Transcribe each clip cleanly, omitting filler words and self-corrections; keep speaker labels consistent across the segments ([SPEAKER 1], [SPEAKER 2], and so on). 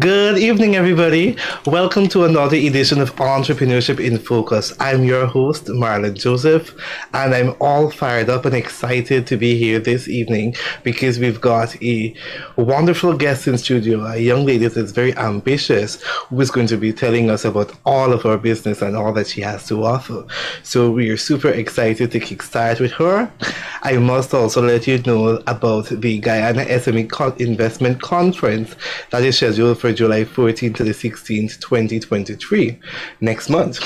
[SPEAKER 1] Good evening, everybody. Welcome to another edition of Entrepreneurship in Focus. I'm your host, Marlon Joseph, and I'm all fired up and excited to be here this evening because we've got a wonderful guest in studio, a young lady that's very ambitious who is going to be telling us about all of her business and all that she has to offer. So we are super excited to kickstart with her. I must also let you know about the Guyana SME Investment Conference that is scheduled for July 14th to the 16th, 2023, next month.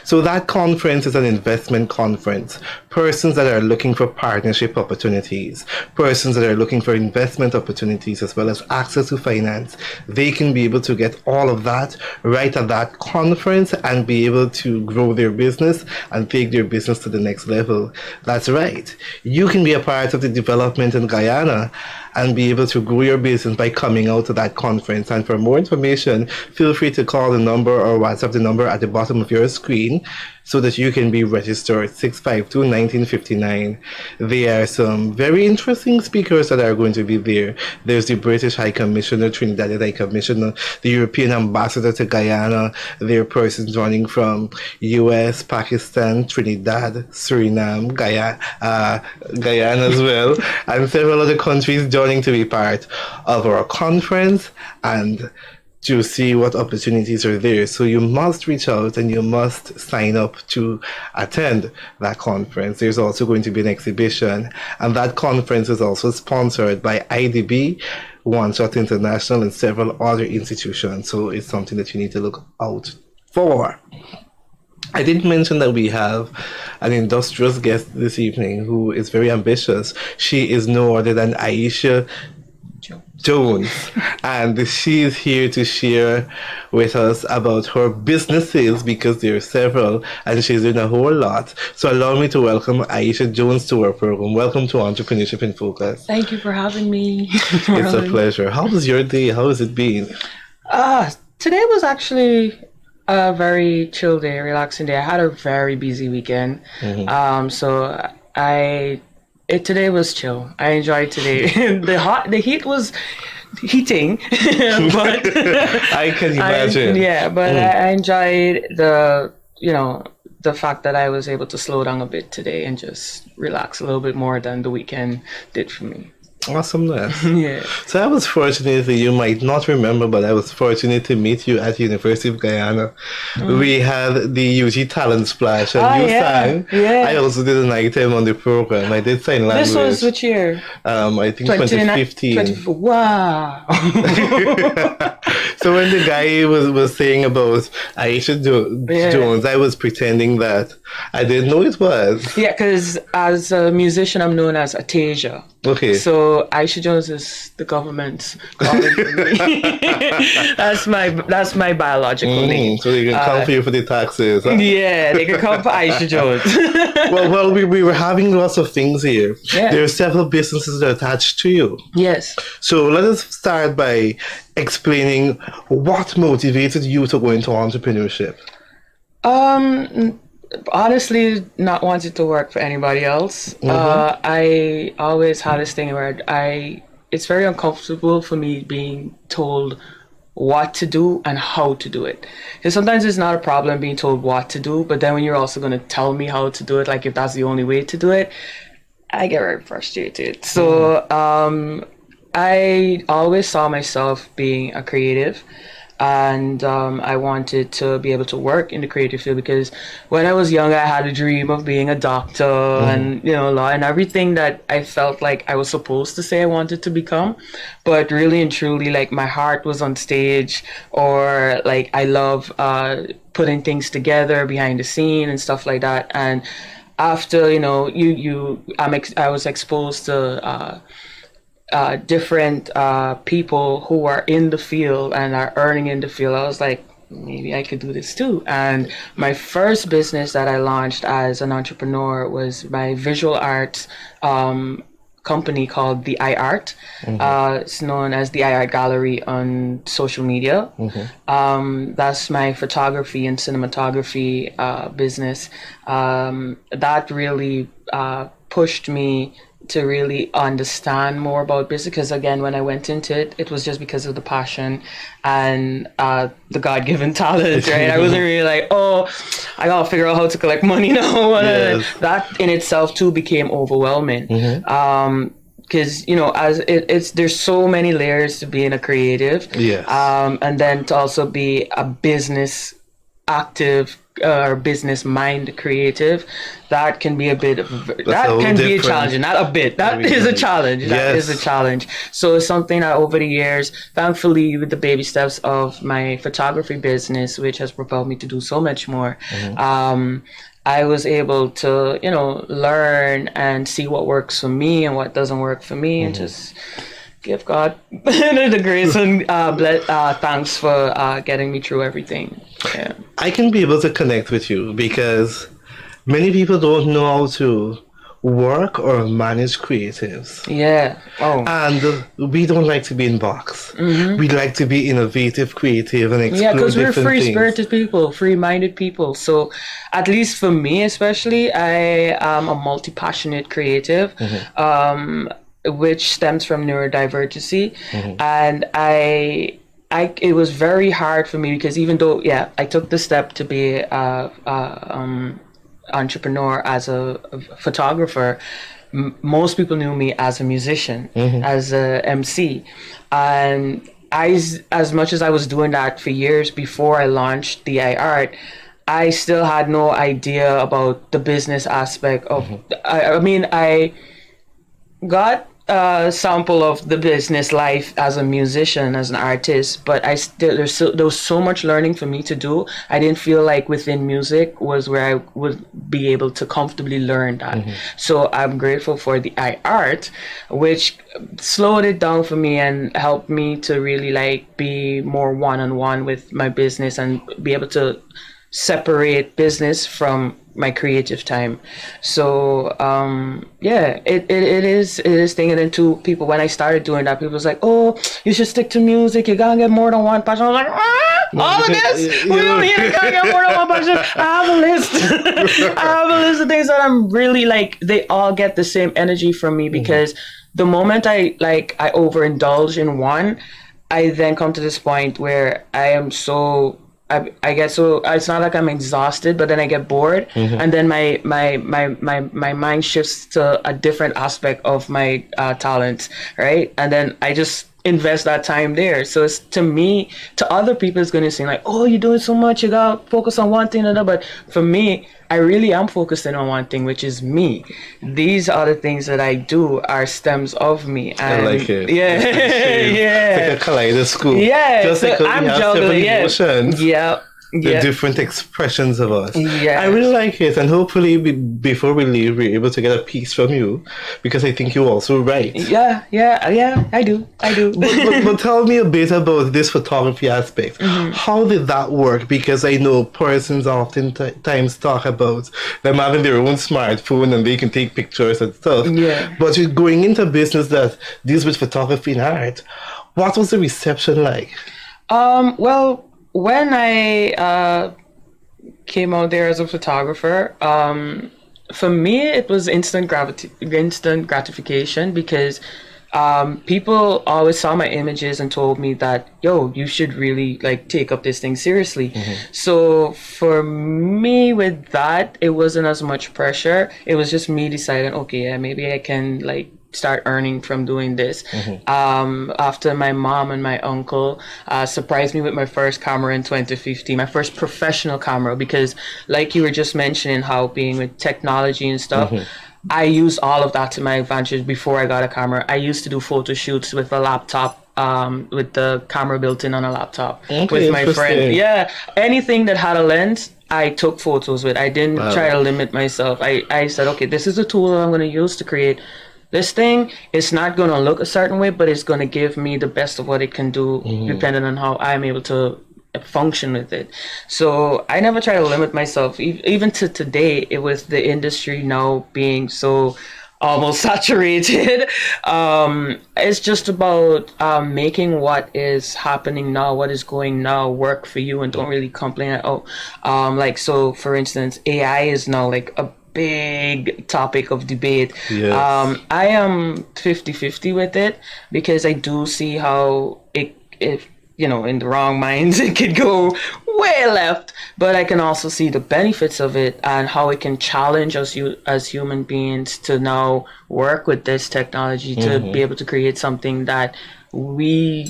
[SPEAKER 1] So that conference is an investment conference. Persons that are looking for partnership opportunities, persons that are looking for investment opportunities as well as access to finance, they can be able to get all of that right at that conference and be able to grow their business and take their business to the next level. That's right. You can be a part of the development in Guyana and be able to grow your business by coming out to that conference. And for more information, feel free to call the number or WhatsApp the number at the bottom of your screen so that you can be registered, 652-1959. There are some very interesting speakers that are going to be there. There's the British High Commissioner, Trinidadian High Commissioner, the European Ambassador to Guyana. There are persons joining from US, Pakistan, Trinidad, Suriname, Guyana as well, and several other countries joining to be part of our conference and to see what opportunities are there. So you must reach out and you must sign up to attend that conference. There's also going to be an exhibition, and that conference is also sponsored by IDB, One Shot International, and several other institutions. So it's something that you need to look out for. I did mention that we have an industrious guest this evening who is very ambitious. She is no other than Aisha Jones, and she is here to share with us about her businesses because there are several and she's doing a whole lot. So allow me to welcome Aisha Jones to our program. Welcome to Entrepreneurship in Focus.
[SPEAKER 2] Thank you for having me.
[SPEAKER 1] It's a pleasure. How was your day? How has it been?
[SPEAKER 2] Today was actually a very chill day, relaxing day. I had a very busy weekend. Today was chill. I enjoyed today. The heat was heating, but
[SPEAKER 1] I can imagine.
[SPEAKER 2] I enjoyed the fact that I was able to slow down a bit today and just relax a little bit more than the weekend did for me.
[SPEAKER 1] Awesomeness.
[SPEAKER 2] Yeah.
[SPEAKER 1] So I was fortunate, you might not remember, but I was fortunate to meet you at the University of Guyana. We had the UG Talent Splash and you sang. Yeah. I also did an item on the program. I did sign language.
[SPEAKER 2] This was which year?
[SPEAKER 1] I think 2015.
[SPEAKER 2] Wow.
[SPEAKER 1] So when the guy was saying about Aisha Jones, I was pretending that I didn't know it was.
[SPEAKER 2] Yeah, because as a musician, I'm known as Atasia.
[SPEAKER 1] Okay.
[SPEAKER 2] So Aisha Jones is the government's calling for me. That's my biological name.
[SPEAKER 1] So they can come for you for the taxes. Huh?
[SPEAKER 2] Yeah, they can come for Aisha Jones.
[SPEAKER 1] well, we were having lots of things here.
[SPEAKER 2] Yeah.
[SPEAKER 1] There are several businesses that are attached to you.
[SPEAKER 2] Yes.
[SPEAKER 1] So let us start by explaining what motivated you to go into entrepreneurship.
[SPEAKER 2] Honestly, not wanting to work for anybody else. I always had this thing where it's very uncomfortable for me being told what to do and how to do it. Because sometimes it's not a problem being told what to do, but then when you're also going to tell me how to do it, like if that's the only way to do it, I get very frustrated. So I always saw myself being a creative. And I wanted to be able to work in the creative field because when I was young, I had a dream of being a doctor and, law and everything that I felt like I was supposed to say I wanted to become. But really and truly, like my heart was on stage, or like I love putting things together behind the scene and stuff like that. And after, I was exposed to different people who are in the field and are earning in the field. I was like, maybe I could do this too. And my first business that I launched as an entrepreneur was my visual arts company called the iArt. It's known as the iArt Gallery on social media. That's my photography and cinematography business. That really pushed me to really understand more about business, because again, when I went into it, it was just because of the passion and the God-given talent, right? I wasn't really like, oh, I gotta figure out how to collect money now.
[SPEAKER 1] Yes.
[SPEAKER 2] That in itself too became overwhelming. Because as it's there's so many layers to being a creative,
[SPEAKER 1] Yes.
[SPEAKER 2] and then to also be a business active or business mind creative, that can be a bit of that
[SPEAKER 1] whole
[SPEAKER 2] can be a
[SPEAKER 1] different-
[SPEAKER 2] challenge. Not a bit, that is a challenge. That is a
[SPEAKER 1] Yes. challenge.
[SPEAKER 2] So it's something that over the years, thankfully, with the baby steps of my photography business, which has propelled me to do so much more, I was able to, learn and see what works for me and what doesn't work for me, and just give God the grace and thanks for getting me through everything. Yeah.
[SPEAKER 1] I can be able to connect with you because many people don't know how to work or manage creatives.
[SPEAKER 2] Yeah. Oh.
[SPEAKER 1] And we don't like to be in box. We like to be innovative, creative, and explore
[SPEAKER 2] Yeah, because we're
[SPEAKER 1] different things.
[SPEAKER 2] free-spirited people, free-minded people. So, at least for me, especially, I am a multi-passionate creative, which stems from neurodivergency, and it was very hard for me because even though I took the step to be entrepreneur as a photographer, most people knew me as a musician, as a MC, and as much as I was doing that for years before I launched the iArt, I still had no idea about the business aspect of. I mean, I got a sample of the business life as a musician, as an artist, but I still there was so much learning for me to do. I didn't feel like within music was where I would be able to comfortably learn that. So I'm grateful for the iArt, which slowed it down for me and helped me to really like be more one-on-one with my business and be able to separate business from my creative time. So it is thing. And then two people, when I started doing that, people was like, oh, you should stick to music, you gotta get more than one passion. I was like, all of this? What do you mean you gotta get more than one passion? I have a list. I have a list of things that I'm really like, they all get the same energy from me, because the moment I overindulge in one, I then come to this point where I am so I get so it's not like I'm exhausted, but then I get bored, and then my mind shifts to a different aspect of my talents, right? And then I just invest that time there. So it's, to me, to other people, it's going to seem like, oh, you're doing so much, you got to focus on one thing or another. But for me, I really am focusing on one thing, which is me. These other things that I do are stems of me. And
[SPEAKER 1] I like it.
[SPEAKER 2] Yeah. Yeah.
[SPEAKER 1] It's like a kaleidoscope.
[SPEAKER 2] Yeah.
[SPEAKER 1] Just
[SPEAKER 2] So
[SPEAKER 1] like we
[SPEAKER 2] I'm
[SPEAKER 1] have
[SPEAKER 2] juggling.
[SPEAKER 1] seven emotions.
[SPEAKER 2] Yeah.
[SPEAKER 1] The
[SPEAKER 2] Yeah.
[SPEAKER 1] different expressions of us.
[SPEAKER 2] Yes.
[SPEAKER 1] I really like it, and hopefully before we leave, we're able to get a piece from you, because I think you also write.
[SPEAKER 2] Yeah, I do.
[SPEAKER 1] But tell me a bit about this photography aspect. How did that work? Because I know persons oftentimes talk about them having their own smartphone and they can take pictures and stuff.
[SPEAKER 2] Yeah.
[SPEAKER 1] But you're going into a business that deals with photography and art. What was the reception like?
[SPEAKER 2] Well, when I came out there as a photographer, for me it was instant gratification, because people always saw my images and told me that, yo, you should really like take up this thing seriously. So for me with that, it wasn't as much pressure. It was just me deciding, okay, yeah, maybe I can like start earning from doing this. After my mom and my uncle surprised me with my first camera in 2015, my first professional camera, because like you were just mentioning how being with technology and stuff, I used all of that to my advantage before I got a camera. I used to do photo shoots with a laptop, with the camera built in on a laptop, with my friend. Yeah, anything that had a lens, I took photos with. I didn't try to limit myself. I said, okay, this is a tool that I'm going to use to create this thing. It's not going to look a certain way, but it's going to give me the best of what it can do, depending on how I'm able to function with it. So I never try to limit myself. Even to today, it was the industry now being so almost saturated. It's just about making what is happening now, what is going now, work for you, and don't really complain. Like, so for instance, AI is now like a big topic of debate.
[SPEAKER 1] Yes.
[SPEAKER 2] I am 50-50 with it because I do see how if in the wrong minds, it could go way left. But I can also see the benefits of it and how it can challenge us as human beings to now work with this technology to be able to create something that we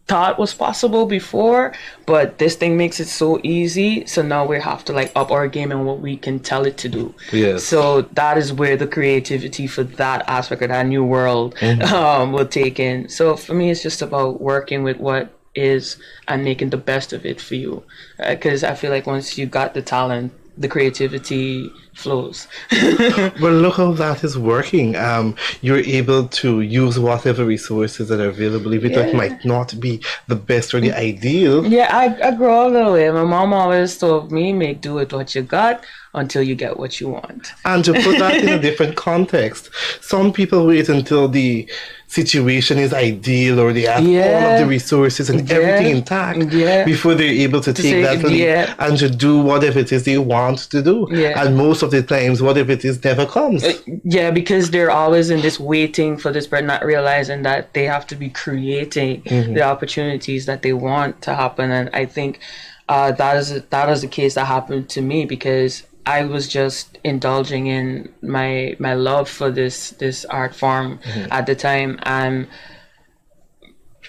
[SPEAKER 2] thought was possible before, but this thing makes it so easy. So now we have to like up our game and what we can tell it to do.
[SPEAKER 1] Yes.
[SPEAKER 2] So that is where the creativity for that aspect of that new world will take in. So for me, it's just about working with what is and making the best of it for you, because I feel like once you got the talent, the creativity flows.
[SPEAKER 1] Well, look how that is working. You're able to use whatever resources that are available, even though it might not be the best or the ideal.
[SPEAKER 2] Yeah, I grow up that way. My mom always told me, make do with what you got until you get what you want.
[SPEAKER 1] And to put that in a different context, some people wait until the situation is ideal or they have all of the resources and everything intact before they're able to take that leap and to do whatever it is they want to do. And most of the times, whatever it is never comes.
[SPEAKER 2] Yeah, because they're always in this waiting for this, but not realizing that they have to be creating the opportunities that they want to happen. And I think that is the case that happened to me, because I was just indulging in my love for this art form at the time, and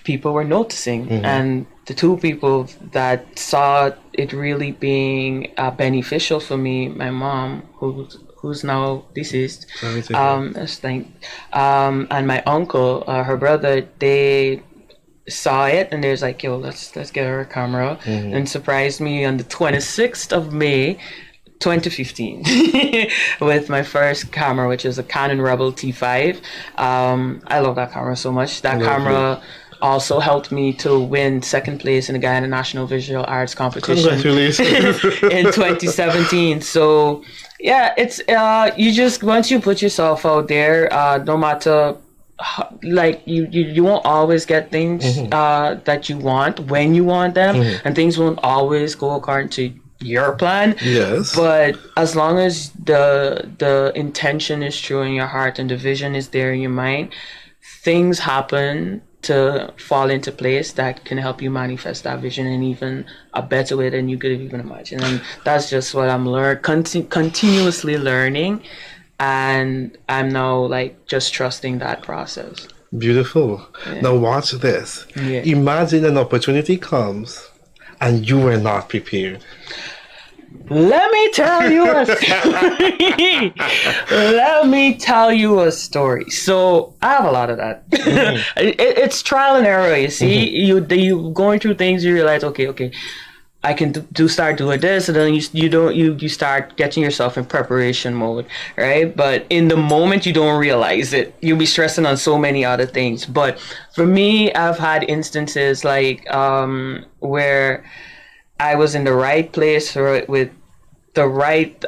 [SPEAKER 2] people were noticing. And the two people that saw it really being beneficial for me, my mom, who's now deceased, and my uncle, her brother, they saw it and there's like, yo, let's get her a camera, and surprised me on the 26th of May 2015 with my first camera, which is a Canon Rebel T5. I love that camera so much. That camera also helped me to win second place in the Guyana National Visual Arts Competition.
[SPEAKER 1] Congratulations.
[SPEAKER 2] In 2017. So yeah, it's you just, once you put yourself out there, no matter like you won't always get things that you want when you want them, and things won't always go according to your plan.
[SPEAKER 1] Yes.
[SPEAKER 2] But as long as the intention is true in your heart and the vision is there in your mind, things happen to fall into place that can help you manifest that vision in even a better way than you could have even imagined. And that's just what I'm continuously learning, and I'm now like just trusting that process.
[SPEAKER 1] Beautiful. Now watch this. Imagine an opportunity comes and you were not prepared.
[SPEAKER 2] Let me tell you a story. Let me tell you a story. So I have a lot of that. It's trial and error. You see, you going through things, you realize, okay, I can start doing this, and then you start getting yourself in preparation mode, right? But in the moment, you don't realize it. You'll be stressing on so many other things. But for me, I've had instances like where I was in the right place with the right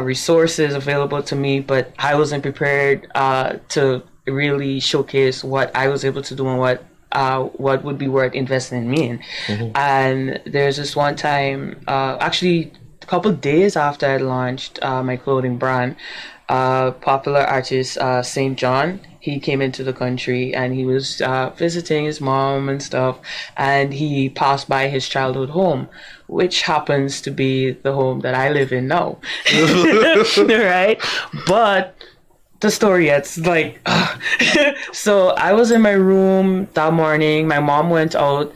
[SPEAKER 2] resources available to me, but I wasn't prepared to really showcase what I was able to do and what would be worth investing in me in. And there's this one time, actually a couple of days after I launched my clothing brand, popular artist St. John, he came into the country and he was visiting his mom and stuff, and he passed by his childhood home, which happens to be the home that I live in now. Right? But the story gets like, so I was in my room that morning. My mom went out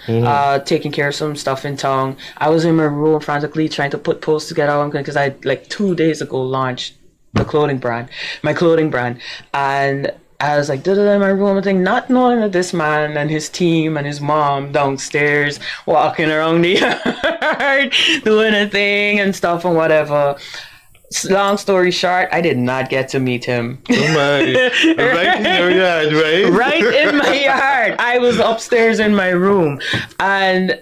[SPEAKER 2] taking care of some stuff in town. I was in my room frantically trying to put posts together because I like 2 days ago launched my clothing brand, and I was like, in my room, not knowing that this man and his team and his mom downstairs walking around the yard doing a thing and stuff and whatever. Long story short, I did not get to meet him.
[SPEAKER 1] Oh my. Right in your yard, right?
[SPEAKER 2] Right in my yard. I was upstairs in my room. And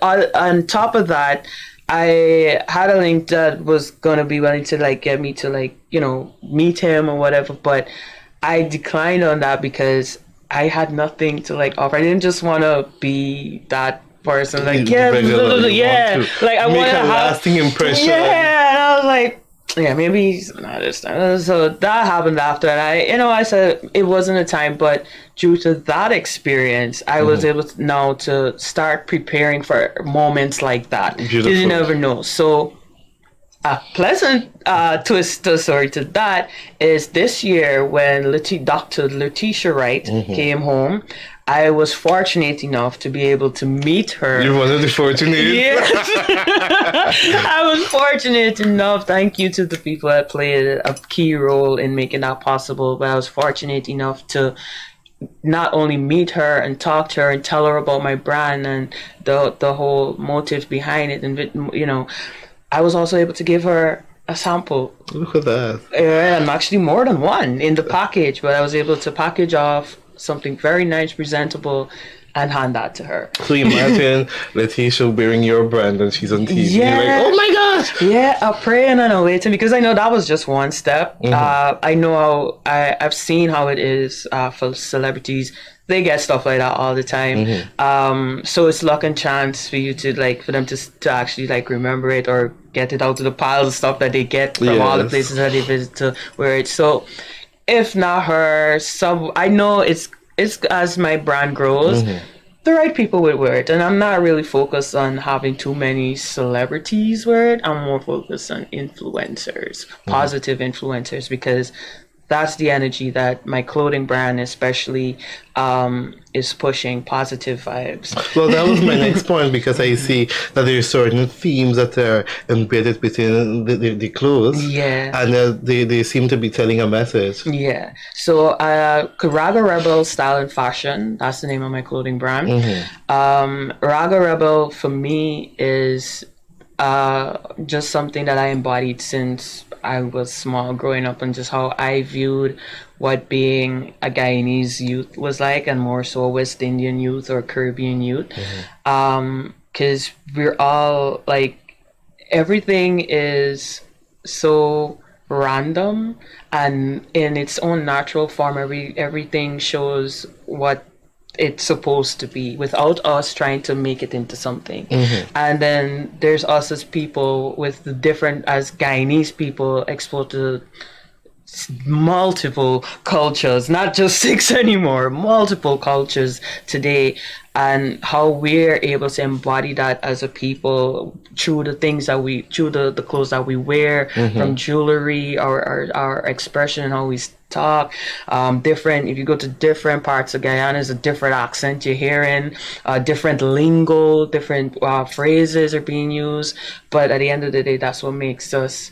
[SPEAKER 2] on top of that, I had a link that was going to be willing to like get me to like, meet him or whatever. But I declined on that because I had nothing to like offer. I didn't just want to be that person. Like, like I want
[SPEAKER 1] to make a lasting impression.
[SPEAKER 2] Yeah, and I was like, Yeah, maybe he's not this time. So that happened after, and I said it wasn't a time, but due to that experience, I was able to now to start preparing for moments like that. Because you
[SPEAKER 1] Beautiful.
[SPEAKER 2] never know. So a pleasant twist to story to that is this year when Dr. Letitia Wright came home. I was fortunate enough to be able to meet her.
[SPEAKER 1] You're one of the fortunate.
[SPEAKER 2] Yes. I was fortunate enough, thank you to the people that played a key role in making that possible, but I was fortunate enough to not only meet her and talk to her and tell her about my brand and the whole motive behind it, and I was also able to give her a sample.
[SPEAKER 1] Look at that.
[SPEAKER 2] And actually more than one in the package, but I was able to package off something very nice, presentable, and hand that to her.
[SPEAKER 1] So imagine Letitia wearing your brand and she's on TV.
[SPEAKER 2] Yeah.
[SPEAKER 1] You're like, oh my gosh!
[SPEAKER 2] Yeah, a praying and a waiting, because I know that was just one step. I know I've seen how it is for celebrities. They get stuff like that all the time. So it's luck and chance for you for them to actually remember it or get it out of the piles of stuff that they get from all the places that they visit to wear it. So if not her, I know it's as my brand grows, the right people would wear it. And I'm not really focused on having too many celebrities wear it. I'm more focused on influencers, positive influencers, because that's the energy that my clothing brand especially is pushing, positive vibes.
[SPEAKER 1] Well, that was my next point, because I see that there's certain themes that are embedded within the clothes.
[SPEAKER 2] Yeah.
[SPEAKER 1] And they seem to be telling a message.
[SPEAKER 2] Yeah. So Raga Rebel Style and Fashion, that's the name of my clothing brand. Raga Rebel for me is just something that I embodied since I was small growing up, and just how I viewed what being a Guyanese youth was like, and more so West Indian youth or Caribbean youth. Because we're all everything is so random and in its own natural form. Everything shows what it's supposed to be without us trying to make it into something. And then there's us as people with as Guyanese people exposed to multiple cultures, not just 6 anymore, multiple cultures today, and how we're able to embody that as a people through the things that through the clothes that we wear, from jewelry, our expression, how we talk, different. If you go to different parts of Guyana, there's a different accent you're hearing, different lingo, different phrases are being used. But at the end of the day, that's what makes us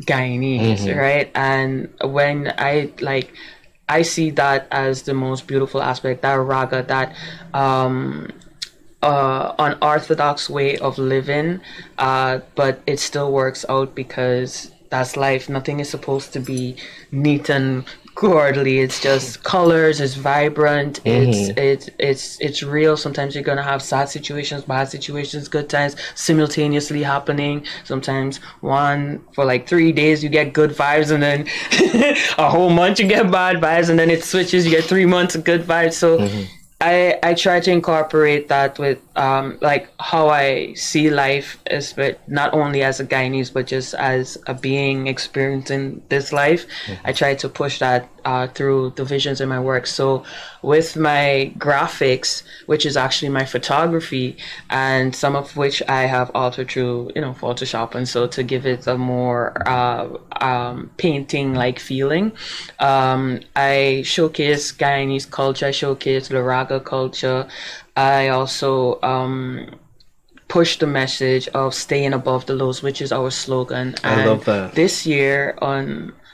[SPEAKER 2] Guyanese, right? And when I see that as the most beautiful aspect, that raga, that unorthodox way of living, but it still works out because that's life. Nothing is supposed to be neat and orderly. It's just colors. It's vibrant. It's real. Sometimes you're gonna have sad situations, bad situations, good times simultaneously happening. Sometimes one for 3 days you get good vibes, and then a whole month you get bad vibes, and then it switches. You get 3 months of good vibes. So I try to incorporate that with how I see life, but not only as a Guyanese, but just as a being experiencing this life. I try to push that through the visions in my work. So with my graphics, which is actually my photography, and some of which I have altered through Photoshop, and so to give it a more painting like feeling, I showcase Guyanese culture, I showcase the raga culture. I also push the message of staying above the lows, which is our slogan.
[SPEAKER 1] I love that.
[SPEAKER 2] This year,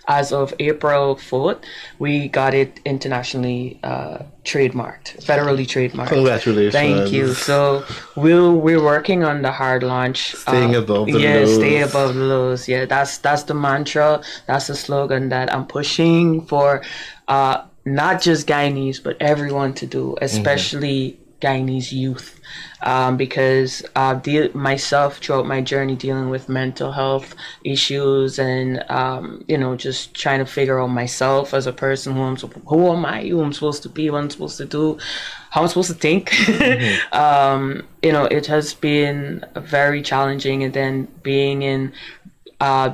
[SPEAKER 2] as of April 4th, we got it internationally federally trademarked.
[SPEAKER 1] Congratulations.
[SPEAKER 2] Thank you. So we're working on the hard launch.
[SPEAKER 1] Staying above the lows.
[SPEAKER 2] Stay above the lows. Yeah, that's the mantra. That's the slogan that I'm pushing for, not just Guyanese, but everyone to do, especially Guyanese youth, because myself throughout my journey dealing with mental health issues and just trying to figure out myself as a person, who am I, who I'm supposed to be, what I'm supposed to do, how I'm supposed to think. It has been very challenging, and then being in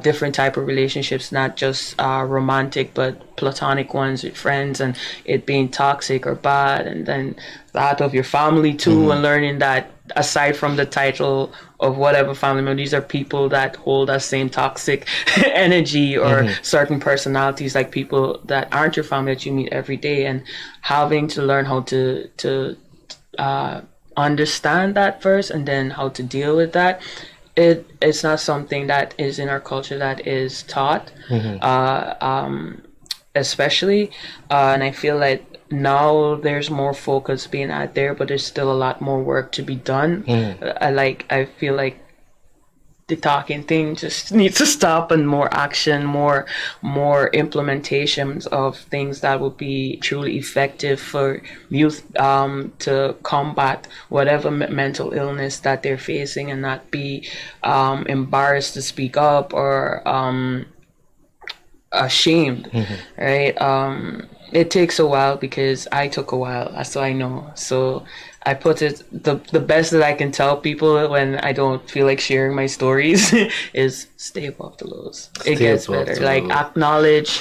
[SPEAKER 2] different type of relationships, not just romantic, but platonic ones with friends, and it being toxic or bad, and then that of your family too, and learning that aside from the title of whatever family member, these are people that hold that same toxic energy or certain personalities, like people that aren't your family that you meet every day, and having to learn how to understand that first, and then how to deal with that. It's not something that is in our culture that is taught, especially, and I feel like now there's more focus being out there, but there's still a lot more work to be done. I feel like the talking thing just needs to stop, and more action, more implementations of things that would be truly effective for youth to combat whatever mental illness that they're facing, and not be embarrassed to speak up or ashamed, right? It takes a while, because I took a while, so I know. So I put it, the best that I can tell people when I don't feel like sharing my stories is stay above the lows. It gets better. Like, acknowledge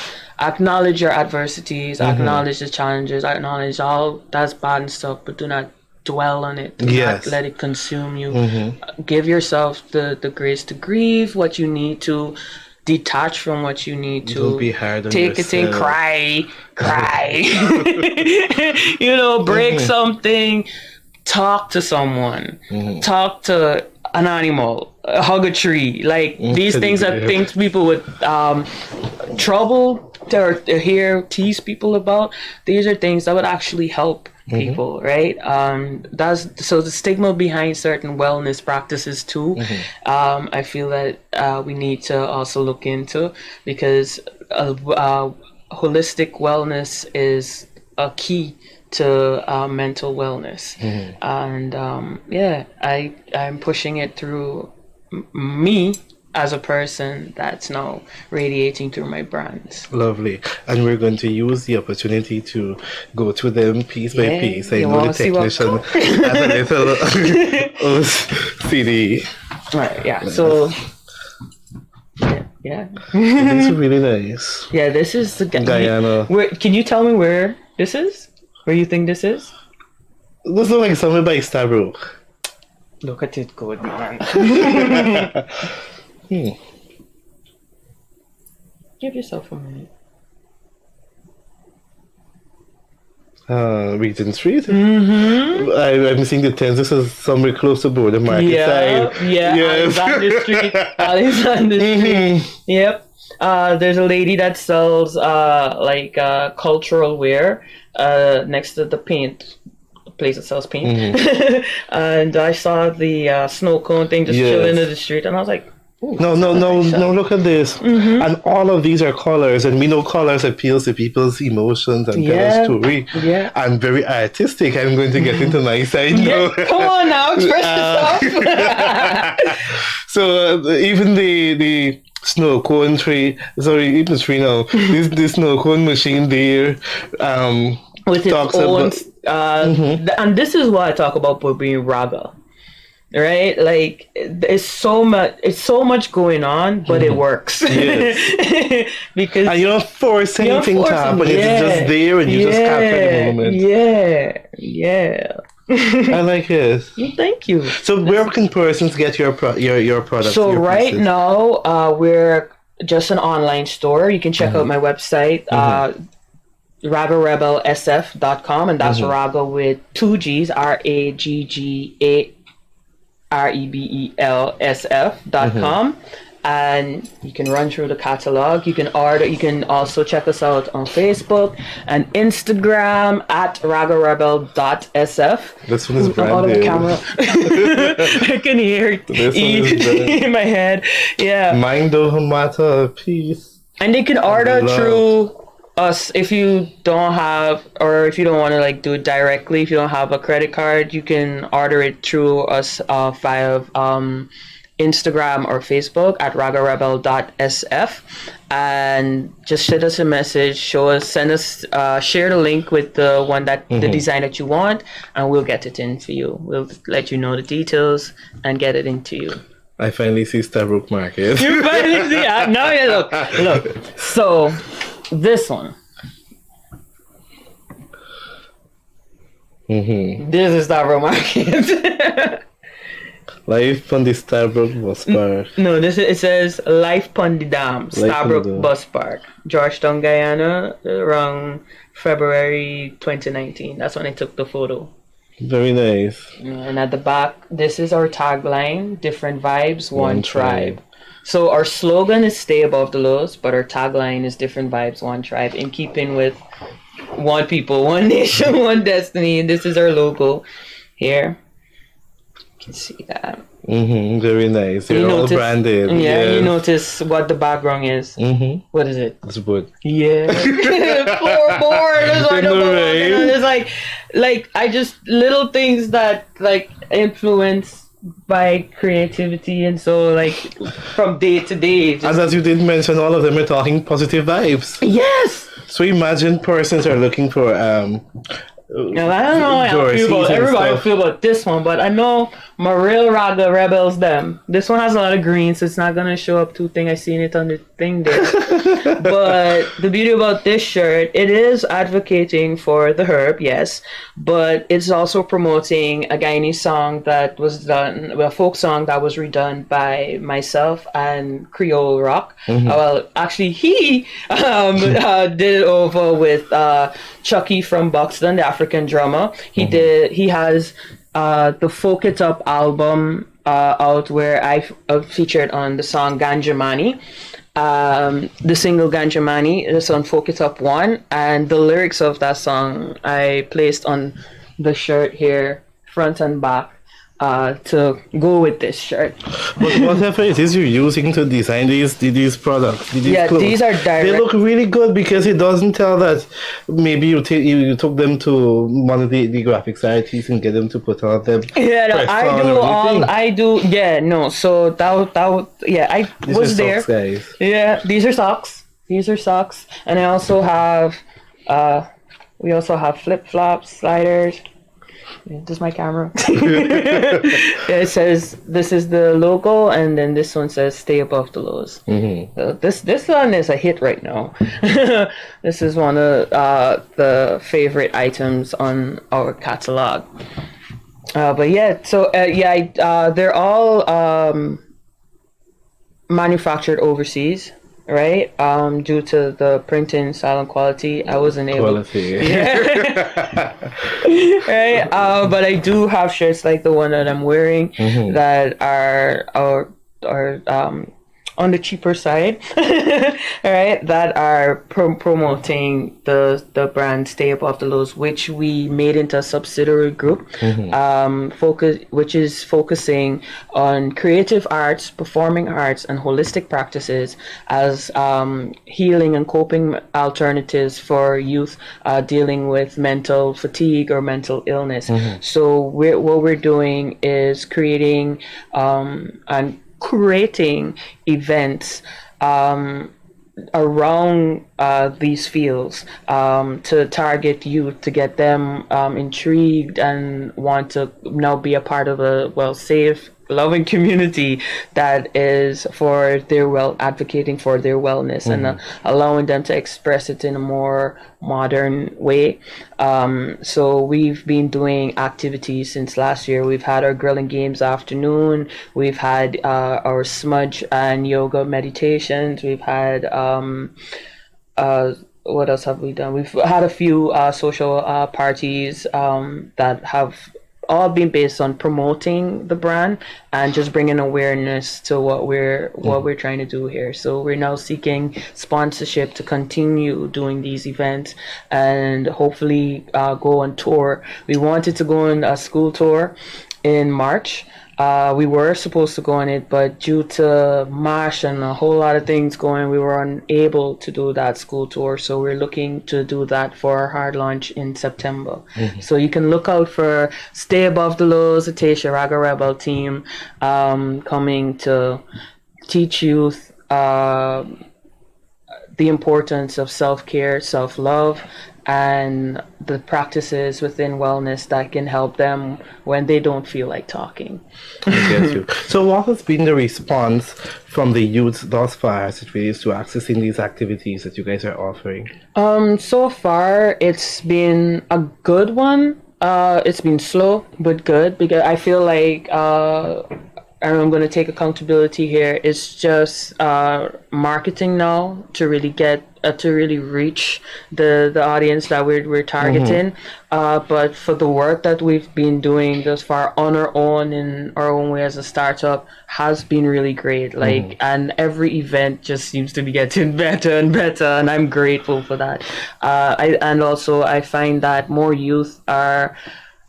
[SPEAKER 2] your adversities, acknowledge the challenges, acknowledge all that's bad and stuff, but do not dwell on it. Do not let it consume you. Give yourself the grace to grieve what you need to, detach from what you need to.
[SPEAKER 1] Don't be hard on
[SPEAKER 2] take
[SPEAKER 1] yourself.
[SPEAKER 2] It in, cry. Break something, talk to someone, talk to an animal, hug a tree. Like, these things are things people would trouble to hear, tease people about. These are things that would actually help people, right? That's so the stigma behind certain wellness practices too. I feel that we need to also look into, because holistic wellness is a key to mental wellness, and I'm pushing it through me as a person that's now radiating through my brands.
[SPEAKER 1] Lovely. And we're going to use the opportunity to go through them piece by piece. I know the technician has a little CD.
[SPEAKER 2] Right, yeah. So, yeah.
[SPEAKER 1] This is really nice.
[SPEAKER 2] Yeah, this is the
[SPEAKER 1] Guyana.
[SPEAKER 2] Can you tell me where this is? Where you think this is?
[SPEAKER 1] This looks like somewhere by Stabrook.
[SPEAKER 2] Look at it good, man. Give yourself a minute.
[SPEAKER 1] Regent Street. I'm seeing the tents. This is somewhere close to Border Market side.
[SPEAKER 2] Yeah, Alexander Street. Alexander Street. Yep. There's a lady that sells cultural wear next to the paint place that sells paint. And I saw the snow cone thing just chilling in the street, and I was like,
[SPEAKER 1] no, look at this. And all of these are colors, and we know colors appeals to people's emotions and tell a story. And very artistic. I'm going to get into my side now.
[SPEAKER 2] Come on now, express yourself.
[SPEAKER 1] So even the snow cone tree, even the tree now, this snow cone machine there,
[SPEAKER 2] with its own, and this is why I talk about being raga. Right, like it's so much going on, but it works. Because
[SPEAKER 1] and you don't force anything to happen. It's just there, and you just capture the moment. I like it.
[SPEAKER 2] Thank you.
[SPEAKER 1] So where can persons get your products?
[SPEAKER 2] So right now, we're just an online store. You can check out my website, ragarebelsf.com, and that's Raga with 2 G's, RAGGAREBELSF.com. And you can run through the catalog. You can order. You can also check us out on Facebook and Instagram at ragarebel.sf.
[SPEAKER 1] This one is branded.
[SPEAKER 2] Out of the camera. I can hear it in my head. Yeah.
[SPEAKER 1] Mind over matter, peace.
[SPEAKER 2] And they can order through us if you don't have, or if you don't want to do it directly. If you don't have a credit card, you can order it through us via Instagram or Facebook at ragarebel.sf, and just send us a message, send us, share the link with the one the design that you want, and we'll get it in for you. We'll let you know the details and get it into you.
[SPEAKER 1] I finally see Stabrook Market.
[SPEAKER 2] You finally see. Now you look. So this one. This is Stabrook Market.
[SPEAKER 1] Life on the Stabrook Bus Park.
[SPEAKER 2] No, it says Life Pon the Dam, Stabrook Bus Park, Georgetown, Guyana, around February 2019. That's when I took the photo.
[SPEAKER 1] Very nice.
[SPEAKER 2] And at the back, this is our tagline: different vibes, one tribe. So our slogan is stay above the lows, but our tagline is different vibes, one tribe, in keeping with one people, one nation, one destiny. And this is our logo here. You can see that.
[SPEAKER 1] Very nice. You're all branded.
[SPEAKER 2] Yeah, you notice what the background is. What is it?
[SPEAKER 1] It's wood.
[SPEAKER 2] Yeah. Floorboard. It's like I just little things that like influence by creativity, and so like from day to day.
[SPEAKER 1] And as you did mention, all of them are talking positive vibes.
[SPEAKER 2] Yes.
[SPEAKER 1] So imagine persons are looking for
[SPEAKER 2] Now, I don't know how everybody feel about this one, but I know my real Raga Rebels them. This one has a lot of green, so it's not gonna show up too thing. I seen it on the thing there. But the beauty about this shirt, it is advocating for the herb, yes, but it's also promoting a Guyanese song that was done, a folk song that was redone by myself and Creole Rock. Well, actually, he did it over with Chucky from Buxton, the African drummer. He has the Folk It Up album out where I featured on the song Ganjamani. The single Ganjamani is on Folk It Up 1, and the lyrics of that song I placed on the shirt here, front and back, to go with this shirt.
[SPEAKER 1] But whatever it is you're using to design these products, these clothes,
[SPEAKER 2] these are direct.
[SPEAKER 1] They look really good because it doesn't tell that maybe you took them to one of the graphics artists and get them to put on them.
[SPEAKER 2] Yeah, no, I do. Yeah, no. So I
[SPEAKER 1] these
[SPEAKER 2] was
[SPEAKER 1] are
[SPEAKER 2] there.
[SPEAKER 1] Socks, guys.
[SPEAKER 2] Yeah, these are socks, and I also have. We also have flip flops, sliders. This is my camera. It says this is the logo, and then this one says "Stay above the lows." So this one is a hit right now. This is one of the favorite items on our catalog. But yeah, so they're all manufactured overseas. Right, due to the printing style and quality, I wasn't able. Right, but I do have shirts like the one that I'm wearing that are on the cheaper side, right? That are promoting the brand Stay Above the Lows, which we made into a subsidiary group, which is focusing on creative arts, performing arts, and holistic practices as healing and coping alternatives for youth dealing with mental fatigue or mental illness. So what we're doing is creating and curating events around these fields to target youth, to get them intrigued and want to now be a part of a safe, loving community that is for their advocating for their wellness and allowing them to express it in a more modern way. So we've been doing activities since last year. We've had our grilling games afternoon. We've had our smudge and yoga meditations. We've had what else have we done? We've had a few social parties that have all been based on promoting the brand and just bringing awareness to what we're trying to do here. So we're now seeking sponsorship to continue doing these events and hopefully go on tour. We wanted to go on a school tour in March. We were supposed to go on it, but due to MASH and a whole lot of things going, we were unable to do that school tour. So we're looking to do that for our hard launch in September. So you can look out for Stay Above the Lows, the Aisha Raga Rebel team coming to teach youth the importance of self-care, self-love, and the practices within wellness that can help them when they don't feel like talking.
[SPEAKER 1] I get you. So, what has been the response from the youth thus far as it relates to accessing these activities that you guys are offering?
[SPEAKER 2] So far, it's been a good one. It's been slow but good because I feel like and I'm going to take accountability here. It's just marketing now to really get to really reach the audience that we're targeting. But for the work that we've been doing thus far on our own in our own way as a startup has been really great. Like, and every event just seems to be getting better and better, and I'm grateful for that. And also I find that more youth are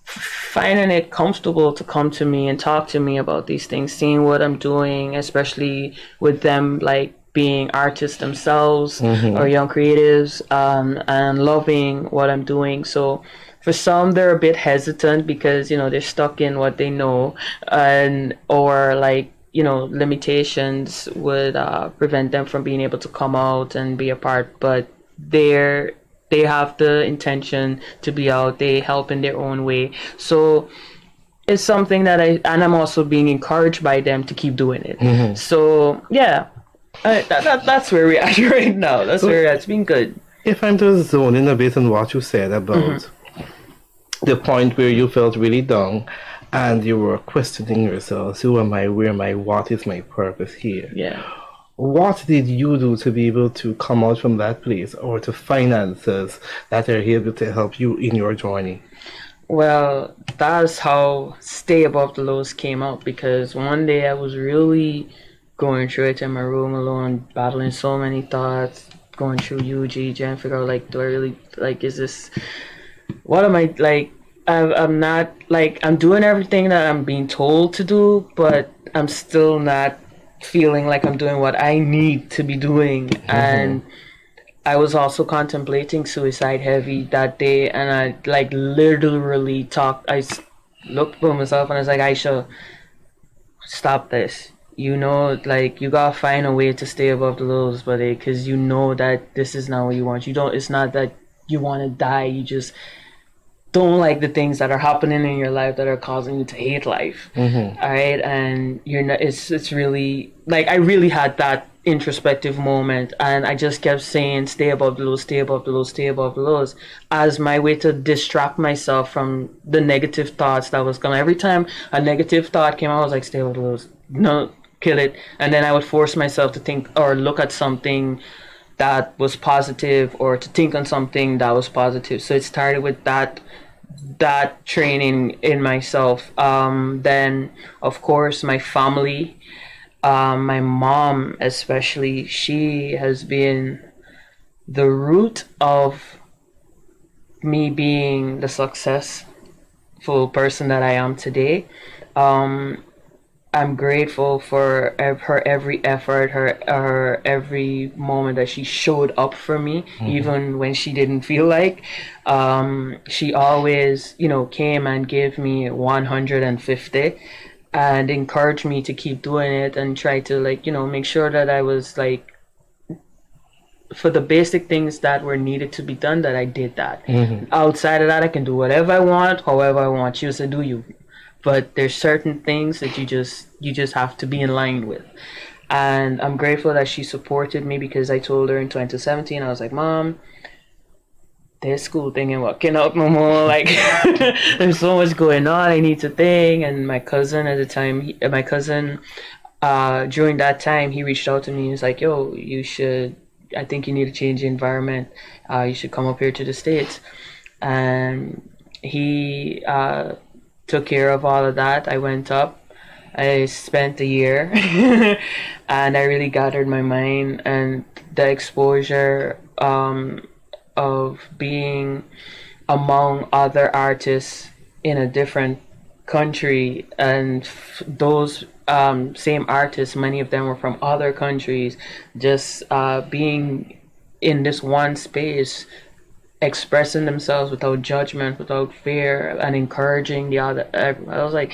[SPEAKER 2] finding it comfortable to come to me and talk to me about these things, seeing what I'm doing, especially with them like being artists themselves or young creatives, and loving what I'm doing. So for some, they're a bit hesitant because, you know, they're stuck in what they know, and or like, you know, limitations would prevent them from being able to come out and be a part, but they have the intention to be out. They help in their own way. So it's something that I'm also being encouraged by them to keep doing it. So yeah, that's where we're at right now. That's where we're at. It's been good.
[SPEAKER 1] If I'm to zone in a bit on what you said about the point where you felt really down and you were questioning yourselves, who am I, where am I, what is my purpose here?
[SPEAKER 2] Yeah.
[SPEAKER 1] What did you do to be able to come out from that place or to finances that are able to help you in your journey?
[SPEAKER 2] Well, that's how Stay Above the Lows came out, because one day I was really going through it in my room alone, battling so many thoughts, going through UG, trying to figure out, like, do I really, like, is this, what am I, like, I'm not, like, I'm doing everything that I'm being told to do, but I'm still not feeling like I'm doing what I need to be doing. And I was also contemplating suicide heavy that day, and I like literally looked for myself and I was like, Aisha, stop this. You know, like, you gotta find a way to stay above the lows, buddy, because you know that this is not what you want. It's not that you want to die, you just don't like the things that are happening in your life that are causing you to hate life. All right, and you're not. It's really like I really had that introspective moment, and I just kept saying, "Stay above the lows, stay above the lows, stay above the lows," as my way to distract myself from the negative thoughts that was coming. Every time a negative thought came, I was like, "Stay above the lows, no, kill it," and then I would force myself to think or look at something that was positive, or to think on something that was positive. So it started with that training in myself. Then of course my family, my mom especially, she has been the root of me being the successful person that I am today. I'm grateful for her every effort, her every moment that she showed up for me, even when she didn't feel like. She always, you know, came and gave me 150 and encouraged me to keep doing it, and try to, like, you know, make sure that I was, like, for the basic things that were needed to be done, that I did that. Outside of that, I can do whatever I want, however I want. You said, do you? But there's certain things that you just have to be in line with. And I'm grateful that she supported me, because I told her in 2017, I was like, Mom, this school thing ain't working out no more. Like, there's so much going on. I need to think. And my cousin at the time, during that time, he reached out to me. He was like, yo, I think you need to change the environment. You should come up here to the States. And he took care of all of that. I went up. I spent a year and I really gathered my mind, and the exposure of being among other artists in a different country, and those same artists, many of them were from other countries, just being in this one space, expressing themselves without judgment, without fear, and encouraging the other. I was like,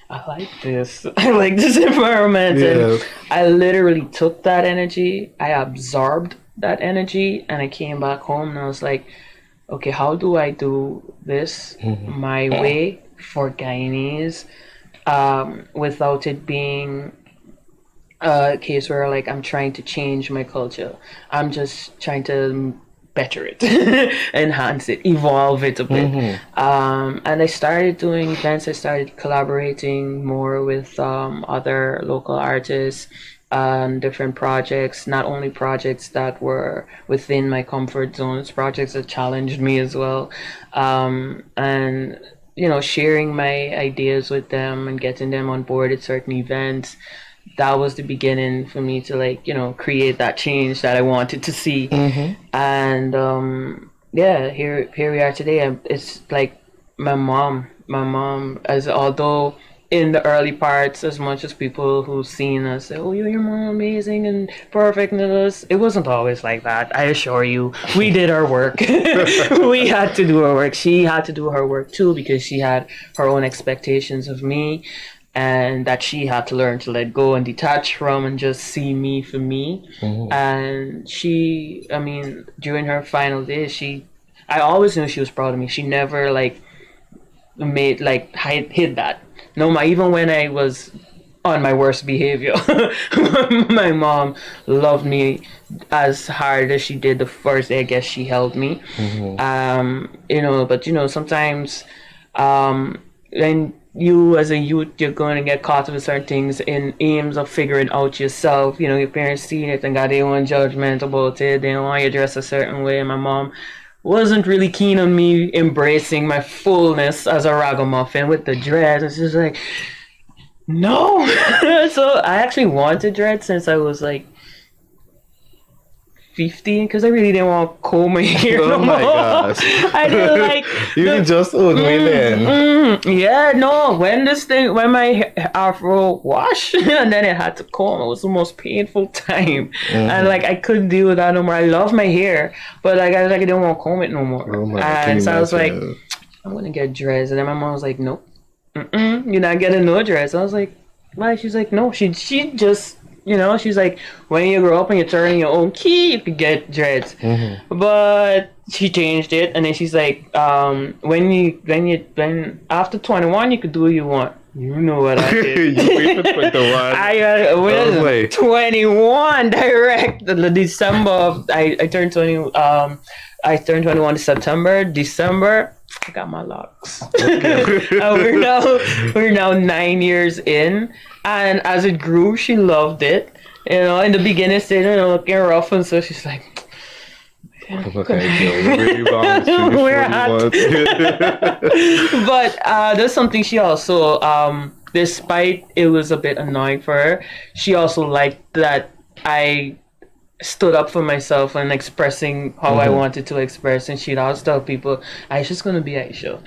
[SPEAKER 2] I like this. I like this environment. Yeah. And I literally took that energy, I absorbed that energy, and I came back home and I was like, okay, how do I do this my way for Guyanese, without it being a case where like I'm trying to change my culture. I'm just trying to better it, enhance it, evolve it a bit. And I started doing events. I started collaborating more with other local artists on different projects, not only projects that were within my comfort zones, projects that challenged me as well. And sharing my ideas with them and getting them on board at certain events, that was the beginning for me to create that change that I wanted to see. And yeah, here we are today. It's like my mom, as although in the early parts, as much as people who've seen us say, oh, your mom amazing and perfect and this, it wasn't always like that. I assure you, we did our work. We had to do our work. She had to do her work too, because she had her own expectations of me, and that she had to learn to let go and detach from and just see me for me. And she, I mean, during her final days, I always knew she was proud of me. She never hid that. No, even when I was on my worst behavior, my mom loved me as hard as she did the first day, I guess, she held me. But sometimes, when you as a youth, you're going to get caught up with certain things in aims of figuring out yourself. Your parents see it and got their own judgment about it. They don't want you to dress a certain way. And my mom wasn't really keen on me embracing my fullness as a ragamuffin with the dreads. It's just like, no. So I actually wanted dreads since I was like 15, because I really didn't want to comb my hair no more.
[SPEAKER 1] Gosh.
[SPEAKER 2] I didn't like
[SPEAKER 1] You just own me then.
[SPEAKER 2] Yeah, no. When my afro washed and then it had to comb, it was the most painful time. And I couldn't deal with that no more. I love my hair, but I didn't want to comb it no more. And so I was like, I'm gonna get dreads. And then my mom was like, nope, you're not getting no dreads. I was like, why? She's like, no. She just, she's like, when you grow up and you turn your own key, you could get dreads. But she changed it, and then she's like, when after 21, you could do what you want. You know what I did?
[SPEAKER 1] You wait for 21.
[SPEAKER 2] I 21 direct. The December of, I turned 20. I turned 21 in September. December, I got my locks. We're now 9 years in, and as it grew, she loved it. In the beginning, it's looking rough, and so she's like,
[SPEAKER 1] We're
[SPEAKER 2] but there's something she also, despite it was a bit annoying for her, she also liked that I stood up for myself and expressing how I wanted to express. And she'd always tell people, Aisha's gonna be Aisha.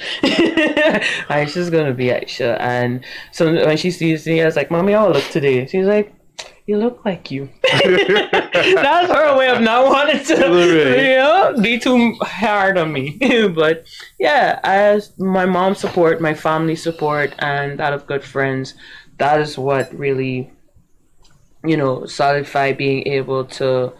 [SPEAKER 2] Aisha's gonna be Aisha. And so when she sees me, I was like, Mommy, how I look today? She's like, you look like you. That's her way of not wanting to be too hard on me. But yeah, as my mom's support, my family support, and that of good friends, that is what really solidify being able to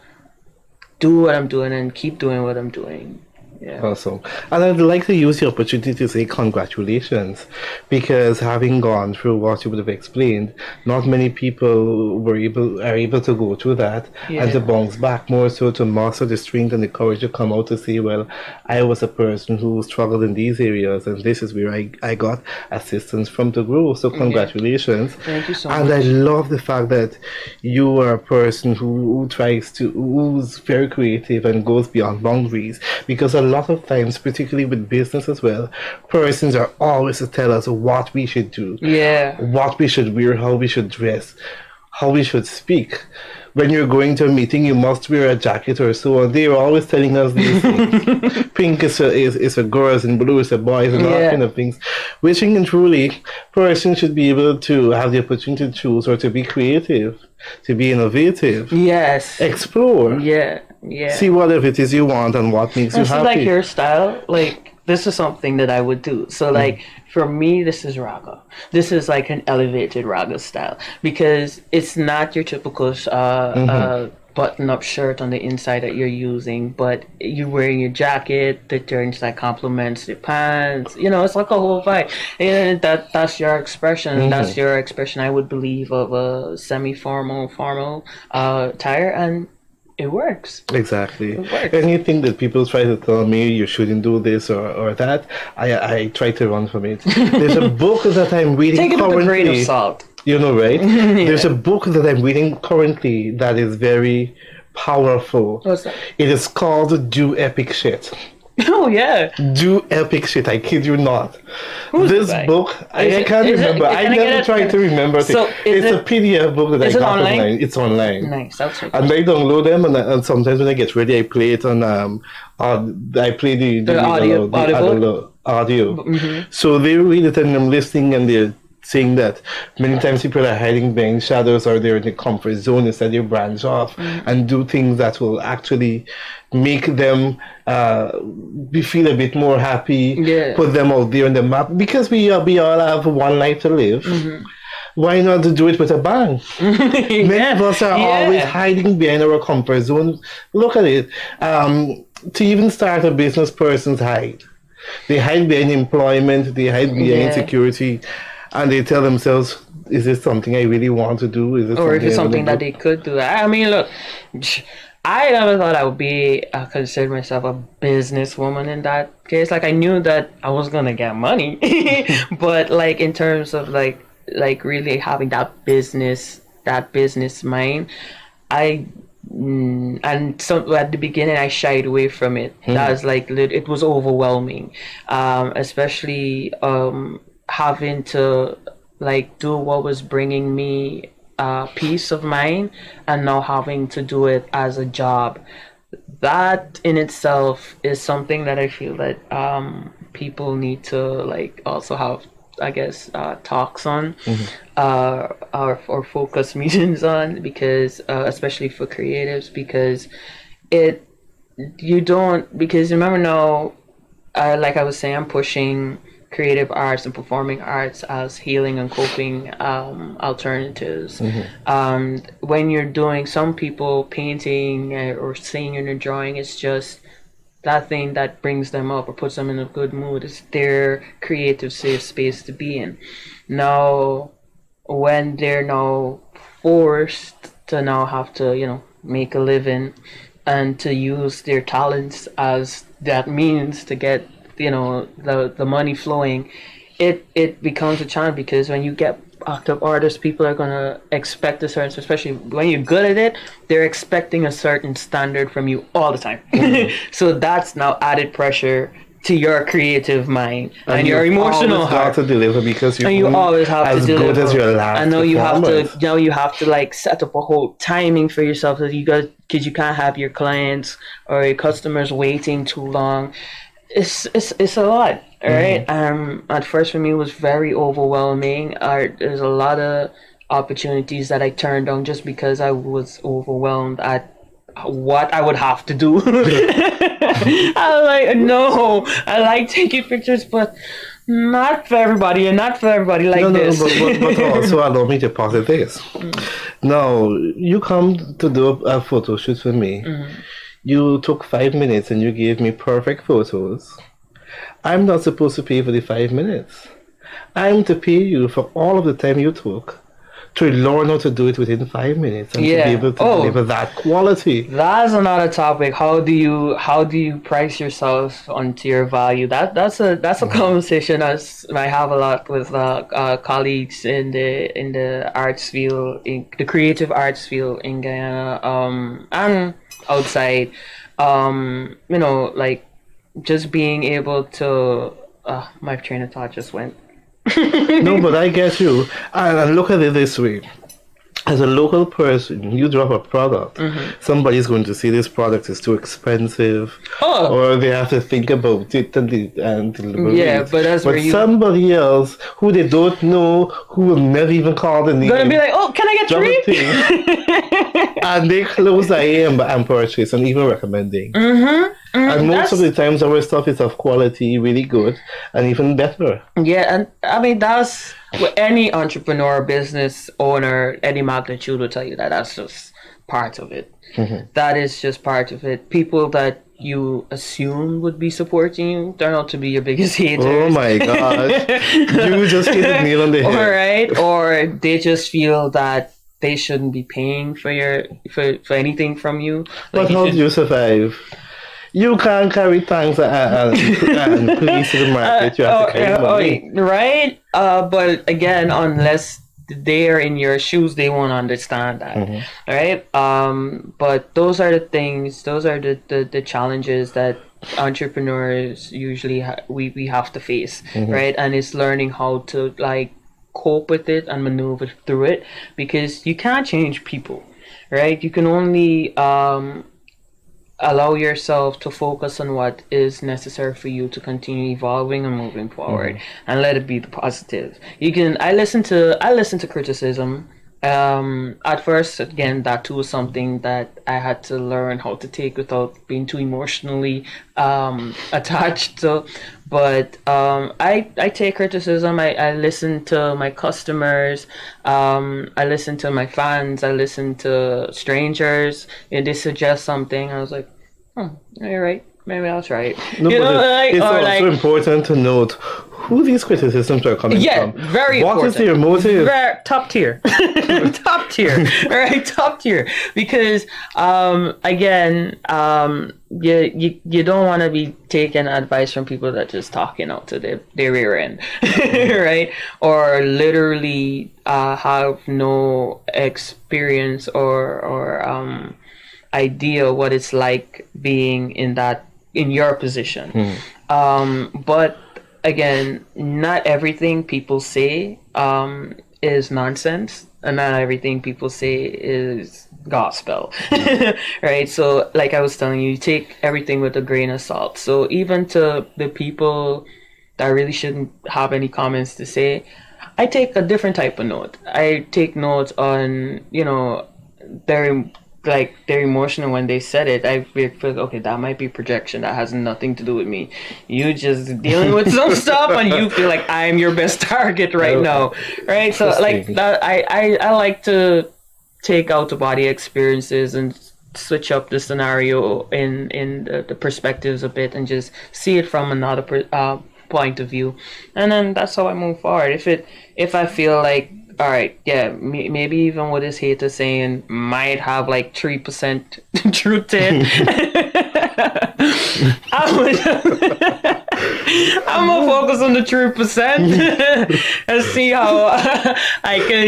[SPEAKER 2] do what I'm doing and keep doing what I'm doing. Yeah.
[SPEAKER 1] Awesome. And I'd like to use the opportunity to say congratulations, because having gone through what you would have explained, not many people are able to go through that and to bounce back, more so to master the strength and the courage to come out to say, well, I was a person who struggled in these areas, and this is where I got assistance from to grow. So congratulations.
[SPEAKER 2] Thank you so much.
[SPEAKER 1] And I love the fact that you are a person who's very creative and goes beyond boundaries, because a lot of times, particularly with business as well, persons are always to tell us what we should do, what we should wear, how we should dress, how we should speak. When you're going to a meeting, you must wear a jacket or so on. They are always telling us these things. Pink is for girls and blue is for boys and all kind of things. Which in truly, persons should be able to have the opportunity to choose, or to be creative, to be innovative.
[SPEAKER 2] Yes.
[SPEAKER 1] Explore.
[SPEAKER 2] Yeah.
[SPEAKER 1] See whatever it is you want and what makes you happy.
[SPEAKER 2] Like your style, this is something that I would do. So for me, this is raga. This is like an elevated raga style, because it's not your typical button-up shirt on the inside that you're using, but you're wearing your jacket that turns like complements your pants. You know, it's like a whole vibe. And that's your expression.
[SPEAKER 1] Mm-hmm.
[SPEAKER 2] That's your expression, I would believe, of a semi-formal, formal attire, and it works.
[SPEAKER 1] Exactly.
[SPEAKER 2] It works.
[SPEAKER 1] Anything that people try to tell me you shouldn't do this or that, I try to run from it. There's a book that I'm reading
[SPEAKER 2] Take it with a
[SPEAKER 1] currently.
[SPEAKER 2] grain of salt.
[SPEAKER 1] You know, right?
[SPEAKER 2] Yeah.
[SPEAKER 1] There's a book that I'm reading currently that is very powerful.
[SPEAKER 2] What's that?
[SPEAKER 1] It is called Do Epic Shit.
[SPEAKER 2] Oh, yeah.
[SPEAKER 1] Do epic shit, I kid you not.
[SPEAKER 2] Who's
[SPEAKER 1] This
[SPEAKER 2] the guy?
[SPEAKER 1] book, I can't remember. I never tried to remember it.
[SPEAKER 2] So
[SPEAKER 1] It's a PDF book that I got online. It's online.
[SPEAKER 2] Nice, that's right.
[SPEAKER 1] And I download them, and sometimes when I get ready, I play it on. I play the
[SPEAKER 2] audio.
[SPEAKER 1] audio. So they read it, and I'm listening, and they're saying that many times people are hiding behind shadows, or they're in the comfort zone instead they branch off and do things that will actually make them feel a bit more happy, put them out there on the map, because we all have one life to live. Why not do it with a bang? Many of us are always hiding behind our comfort zone. Look at it. To even start a business, persons hide. They hide behind employment, they hide behind security, and they tell themselves, is this something I really want to do? Is it
[SPEAKER 2] or if it's something that they could do. I mean, look, I never thought I would be, consider myself a businesswoman in that case. Like, I knew that I was going to get money, but like in terms of like really having that business mind, and so at the beginning I shied away from it. That was like, it was overwhelming, especially having to like do what was bringing me peace of mind, and now having to do it as a job. That in itself is something that I feel that people need to like also have, I guess, talks on, or focus meetings on, because especially for creatives, because because remember now, like I was saying, I'm pushing creative arts and performing arts as healing and coping alternatives. When you're doing, some people painting or singing or drawing, it's just that thing that brings them up or puts them in a good mood. It's their creative safe space to be in. Now, when they're now forced to now have to, make a living and to use their talents as that means to get, the money flowing, it becomes a challenge, because when you get active artists, people are going to expect a certain, especially when you're good at it, they're expecting a certain standard from you all the time. So that's now added pressure to your creative mind and your emotional heart.
[SPEAKER 1] To deliver, because
[SPEAKER 2] you always have to deliver.
[SPEAKER 1] As good as your last.
[SPEAKER 2] And now you have to like set up a whole timing for yourself, because you can't have your clients or your customers waiting too long. It's a lot, all right? At first for me it was very overwhelming. There's a lot of opportunities that I turned down just because I was overwhelmed at what I would have to do. I was like, no, I like taking pictures, but not for everybody, and not for everybody like this.
[SPEAKER 1] But also allow me to posit this. Now, you come to do a photo shoot for me. You took 5 minutes and you gave me perfect photos. I'm not supposed to pay for the 5 minutes. I'm to pay you for all of the time you took to learn how to do it within 5 minutes and to be able to deliver that quality.
[SPEAKER 2] That's another topic. How do you price yourself onto your value? That's a conversation as I have a lot with colleagues in the arts field, in the creative arts field in Guyana, and outside. Like just being able to my train of thought just went.
[SPEAKER 1] No, but I get you. And look at it this way. As a local person, you drop a product. Somebody's going to see this product is too expensive, or they have to think about it and deliver it. But somebody else who they don't know, who will never even call the name,
[SPEAKER 2] gonna be like, "Oh, can I get three?"
[SPEAKER 1] And they close the AM and purchase and even recommending. And most of the times our stuff is of quality, really good, and even better.
[SPEAKER 2] Yeah, and I mean that's what any entrepreneur, business owner, any magnitude will tell you, that's just part of it. That is just part of it. People that you assume would be supporting you turn out to be your biggest haters.
[SPEAKER 1] Oh my gosh. You just hit the nail on the head.
[SPEAKER 2] All right. Or they just feel that they shouldn't be paying for for anything from you.
[SPEAKER 1] But how do you survive? You can't carry tanks and police to the market. You have to carry money.
[SPEAKER 2] Right? But again, unless they're in your shoes, they won't understand that. Right? But those are the things, those are the challenges that entrepreneurs usually we have to face, right? And it's learning how to like cope with it and maneuver through it, because you can't change people, right? You can only allow yourself to focus on what is necessary for you to continue evolving and moving forward, and let it be the positive. I listen to criticism. At first, again, that too was something that I had to learn how to take without being too emotionally attached to. But I take criticism. I listen to my customers. I listen to my fans. I listen to strangers. If they suggest something, I was like, you're right. Maybe I'll try it.
[SPEAKER 1] No, it's also important to note who these criticisms are coming from.
[SPEAKER 2] Yeah, very important.
[SPEAKER 1] What is their motive?
[SPEAKER 2] Top tier. Top tier. All right, top tier. Because, again, you don't want to be taking advice from people that just talking out to their rear end, right? Or literally have no experience or idea what it's like being in your position. But again, not everything people say is nonsense, and not everything people say is gospel. Right? So like I was telling you, you take everything with a grain of salt. So even to the people that really shouldn't have any comments to say, I take a different type of note. I take notes on, they're emotional when they said it. I feel okay, that might be projection. That has nothing to do with me. You just dealing with some stuff, and you feel like I'm your best target right now, right? So like that, I like to take out the body experiences and switch up the scenario in the perspectives a bit, and just see it from another point of view, and then that's how I move forward. If I feel like, all right, yeah, maybe even what this hater saying might have like 3% truth to it. I'm gonna focus on the 3% and see how I can,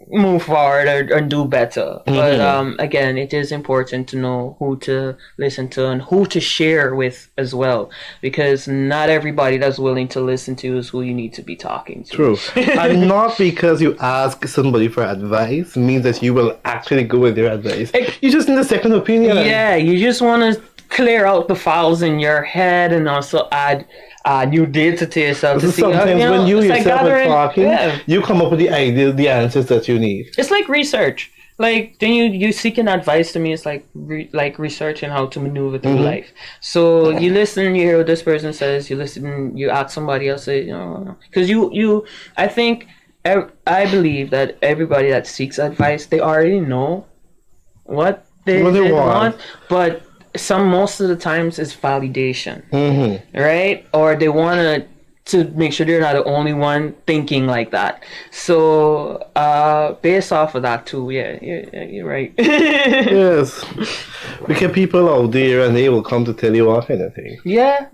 [SPEAKER 2] move forward and do better. But again, it is important to know who to listen to and who to share with as well, because not everybody that's willing to listen to is who you need to be talking to.
[SPEAKER 1] True. And not because you ask somebody for advice means that you will actually go with their advice. You just need a second opinion.
[SPEAKER 2] Yeah, you just want to clear out the files in your head and also add new data to yourself. To
[SPEAKER 1] sometimes when you yourself are talking, you come up with the ideas, the answers that you need.
[SPEAKER 2] It's like research. Like then you seeking advice to me. It's like researching how to maneuver through life. So you listen, you hear what this person says. You listen, you ask somebody else. Because I believe that everybody that seeks advice, they already know what they want, but most of the times it's validation, right? Or they want to make sure they're not the only one thinking like that. So based off of that too, you're right.
[SPEAKER 1] Yes, because people out there and they will come to tell you all kind of things.
[SPEAKER 2] Yeah,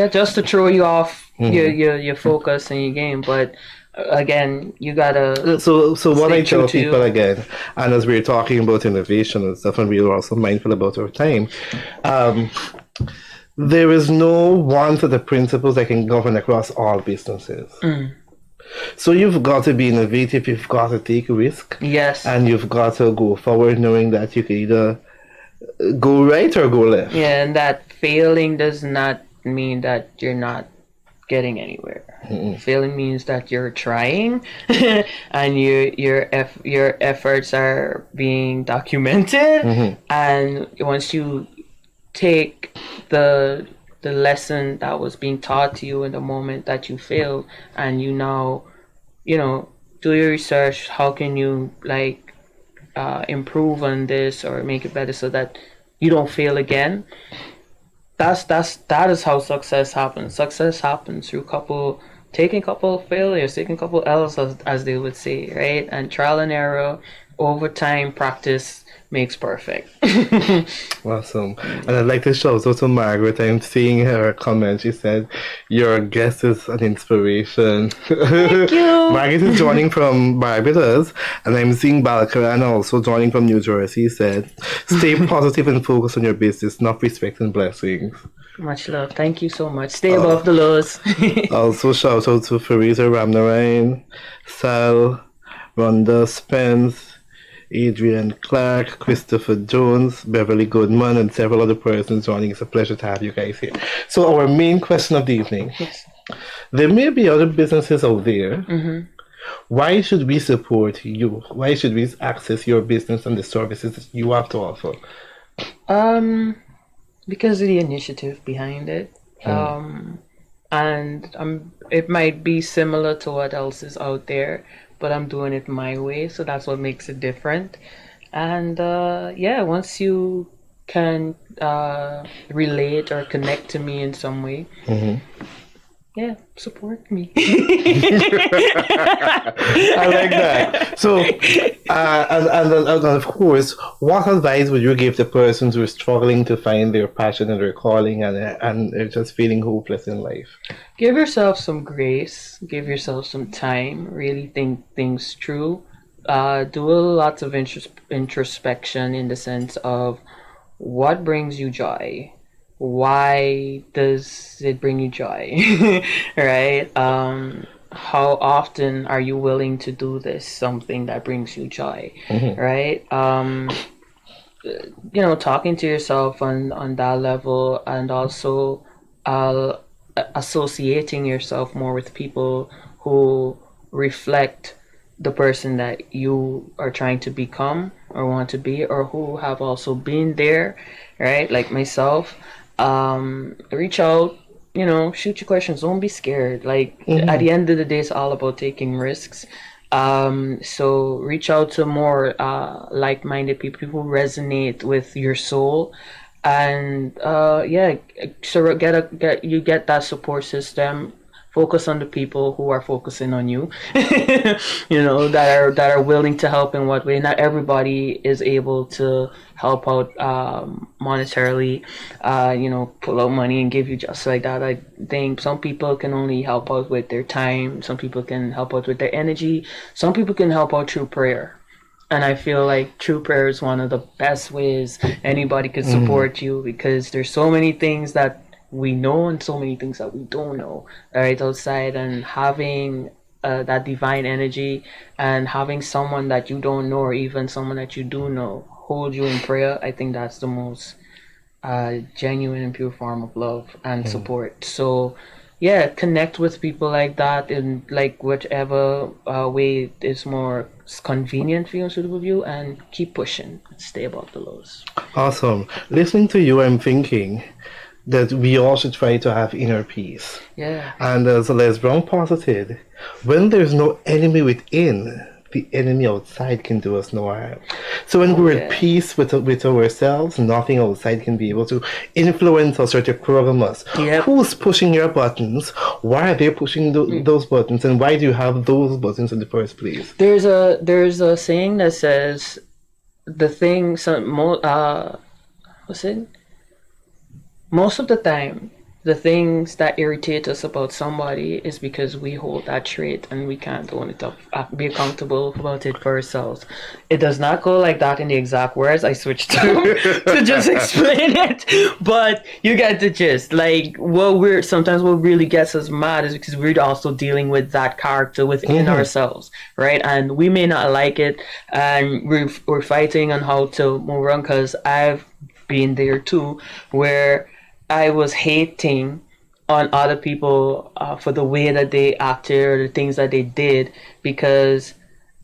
[SPEAKER 2] just to throw you off your focus and your game, but. Again, you gotta.
[SPEAKER 1] So what I tell people again, and as we're talking about innovation and stuff, and we're also mindful about our time, there is no one set of principles that can govern across all businesses. So you've got to be innovative. You've got to take risk.
[SPEAKER 2] Yes.
[SPEAKER 1] And you've got to go forward, knowing that you can either go right or go left.
[SPEAKER 2] Yeah, and that failing does not mean that you're not getting anywhere. Failing means that you're trying and your efforts are being documented, and once you take the lesson that was being taught to you in the moment that you failed, and you now do your research, how can you improve on this or make it better so that you don't fail again. That is how success happens. Success happens through taking couple failures, taking couple L's, as they would say, right? And trial and error, over time, practice makes perfect.
[SPEAKER 1] Awesome. And I'd like to shout out to Margaret. I'm seeing her comment. She said, "Your guest is an inspiration."
[SPEAKER 2] Thank you.
[SPEAKER 1] Margaret is joining from Barbados, and I'm seeing Balkaran also joining from New Jersey. He said, "Stay positive and focus on your business, not respect and blessings."
[SPEAKER 2] Much love. Thank you so much. Stay above the lows.
[SPEAKER 1] Also, shout out to Farisa Ramnarain, Sal, Rhonda Spence, Adrian Clark, Christopher Jones, Beverly Goodman, and several other persons joining. It's a pleasure to have you guys here. So our main question of the evening.
[SPEAKER 2] Yes.
[SPEAKER 1] There may be other businesses out there. Why should we support you? Why should we access your business and the services that you have to offer?
[SPEAKER 2] Because of the initiative behind it. And it might be similar to what else is out there, but I'm doing it my way, so that's what makes it different. And once you can relate or connect to me in some way, support me.
[SPEAKER 1] I like that. So, and of course, what advice would you give the persons who are struggling to find their passion and their calling and they're just feeling hopeless in life?
[SPEAKER 2] Give yourself some grace. Give yourself some time. Really think things through. Do lots of introspection in the sense of what brings you joy. Why does it bring you joy? Right? How often are you willing to do this, something that brings you joy? Right? Talking to yourself on that level, and also associating yourself more with people who reflect the person that you are trying to become or want to be, or who have also been there, right? Like myself. Reach out, shoot your questions. Don't be scared. Like at the end of the day, it's all about taking risks. So reach out to more like-minded people who resonate with your soul, and so get that support system. Focus on the people who are focusing on you, that are willing to help in what way. Not everybody is able to help out monetarily, pull out money and give you just like that. I think some people can only help out with their time. Some people can help out with their energy. Some people can help out through prayer. And I feel like true prayer is one of the best ways anybody could support you, because there's so many things that we know and so many things that we don't know, right, outside. And having that divine energy and having someone that you don't know, or even someone that you do know, hold you in prayer, I think that's the most genuine and pure form of love and support. So connect with people like that in like whichever way is more convenient for you and suitable for you, and keep pushing. Stay above the lows.
[SPEAKER 1] Awesome. Listening to you, I'm thinking that we all should try to have inner peace.
[SPEAKER 2] Yeah.
[SPEAKER 1] And as Les Brown posited, when there's no enemy within, the enemy outside can do us no harm. So when we're at peace with ourselves, nothing outside can be able to influence us or to program us.
[SPEAKER 2] Yep.
[SPEAKER 1] Who's pushing your buttons? Why are they pushing those buttons? And why do you have those buttons in the first place?
[SPEAKER 2] There's a saying that says most of the time, the things that irritate us about somebody is because we hold that trait and we can't own it up, be accountable about it for ourselves. It does not go like that in the exact words. I switched to just explain it, but you get the gist. Like what really gets us mad is because we're also dealing with that character within ourselves, right? And we may not like it, and we're fighting on how to move on. Because I've been there too, where I was hating on other people for the way that they acted or the things that they did, because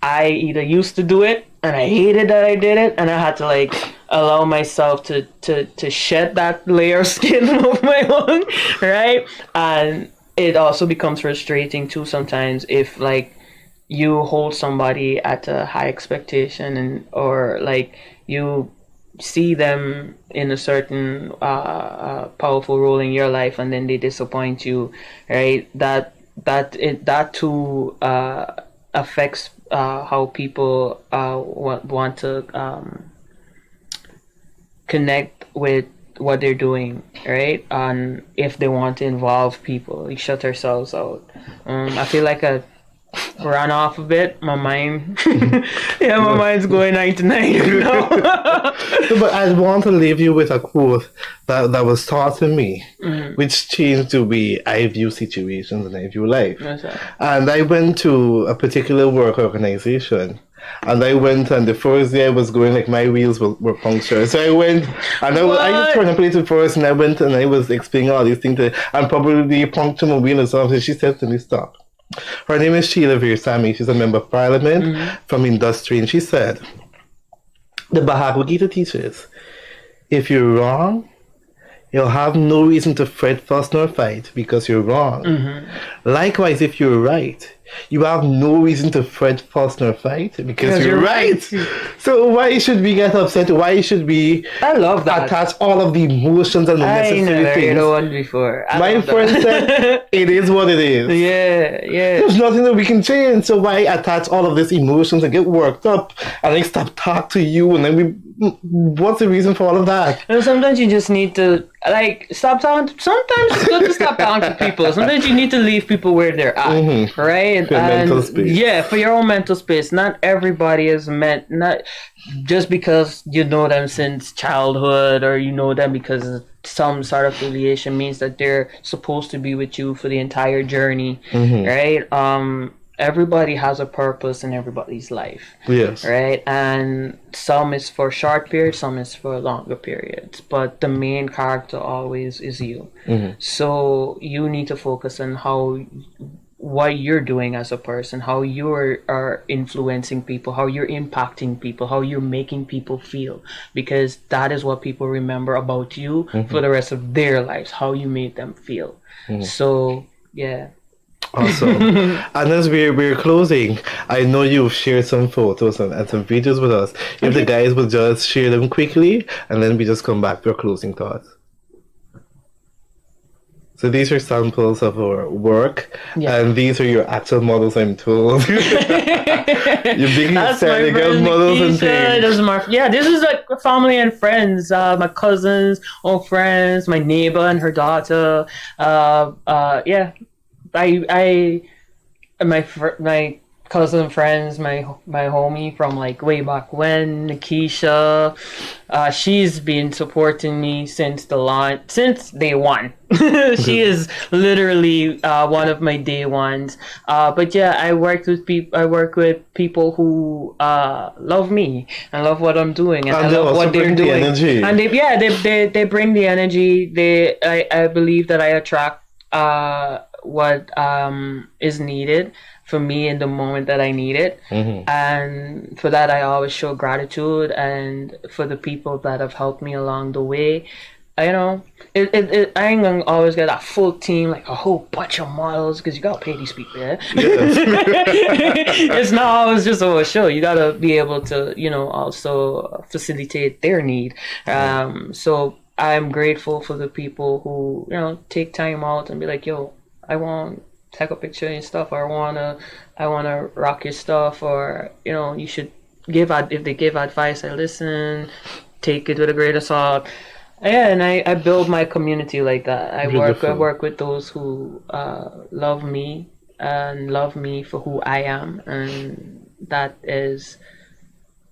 [SPEAKER 2] I either used to do it and I hated that I did it, and I had to like allow myself to shed that layer of skin of my own, right? And it also becomes frustrating too sometimes if like you hold somebody at a high expectation, and or like you see them in a certain powerful role in your life, and then they disappoint you, right? That too affects how people want to connect with what they're doing, right? And if they want to involve people, we shut ourselves out. I feel like I ran off a bit. My mind, yeah, my mind's going 99, you know.
[SPEAKER 1] But I want to leave you with a quote that was taught to me, which changed the way I view situations and I view life.
[SPEAKER 2] What's that?
[SPEAKER 1] And I went to a particular work organization. And I went, and the first day I was going, like, my wheels were punctured. So I went, and I just turned a plate to first, and I went, and I was explaining all these things to, and probably punctured my wheel or something. She said to me, stop. Her name is Sheila Veersamy. She's a member of parliament from industry. And she said, the Bhagavad Gita teaches, if you're wrong, you'll have no reason to fret, fuss, nor fight because you're wrong. Likewise, if you're right, you have no reason to fret, fuss, nor fight because you're right. So why should we get upset? Why should we
[SPEAKER 2] I love that.
[SPEAKER 1] attach all of the emotions and
[SPEAKER 2] I
[SPEAKER 1] unnecessary
[SPEAKER 2] never heard
[SPEAKER 1] things?
[SPEAKER 2] the one before.
[SPEAKER 1] My friend said, it is what it is.
[SPEAKER 2] Yeah.
[SPEAKER 1] There's nothing that we can change. So why attach all of these emotions and get worked up and then stop talk to you and then what's the reason for all of that?
[SPEAKER 2] And sometimes you just need to stop talking. Sometimes it's good to stop talking to people. Sometimes you need to leave people where they're at, right?
[SPEAKER 1] For mental space.
[SPEAKER 2] Yeah, for your own mental space. Not everybody is meant. Not just because you know them since childhood or you know them because of some sort of affiliation means that they're supposed to be with you for the entire journey, right? Everybody has a purpose in everybody's life.
[SPEAKER 1] Yes.
[SPEAKER 2] Right? And some is for short periods, some is for longer periods. But the main character always is you. So you need to focus on what you're doing as a person, how you are influencing people, how you're impacting people, how you're making people feel. Because that is what people remember about you for the rest of their lives, how you made them feel. So, yeah.
[SPEAKER 1] Awesome. And as we're closing, I know you've shared some photos and some videos with us. If the guys will just share them quickly, and then we just come back to our closing thoughts. So these are samples of our work, and these are your actual models, I'm told. You're big girl models and things.
[SPEAKER 2] This is like family and friends, my cousins, old friends, my neighbor and her daughter. My cousin friends, my homie from like way back when, Keisha, she's been supporting me since day one. She is literally one of my day ones. But yeah, I work with people who love me and love what I'm doing, and I love what they're doing. And they bring the energy. I believe that I attract what is needed for me in the moment that I need it, and for that I always show gratitude, and for the people that have helped me along the way. I ain't gonna always get that full team, like a whole bunch of models, because you gotta pay these people. It's not always just a show. You gotta be able to, also facilitate their need. So I'm grateful for the people who, take time out and be like, yo, I want to take a picture and stuff, or I wanna rock your stuff, or you should if they give advice, I listen, take it with a grain of salt. Yeah, and I build my community like that. I work with those who love me and love me for who I am, and that is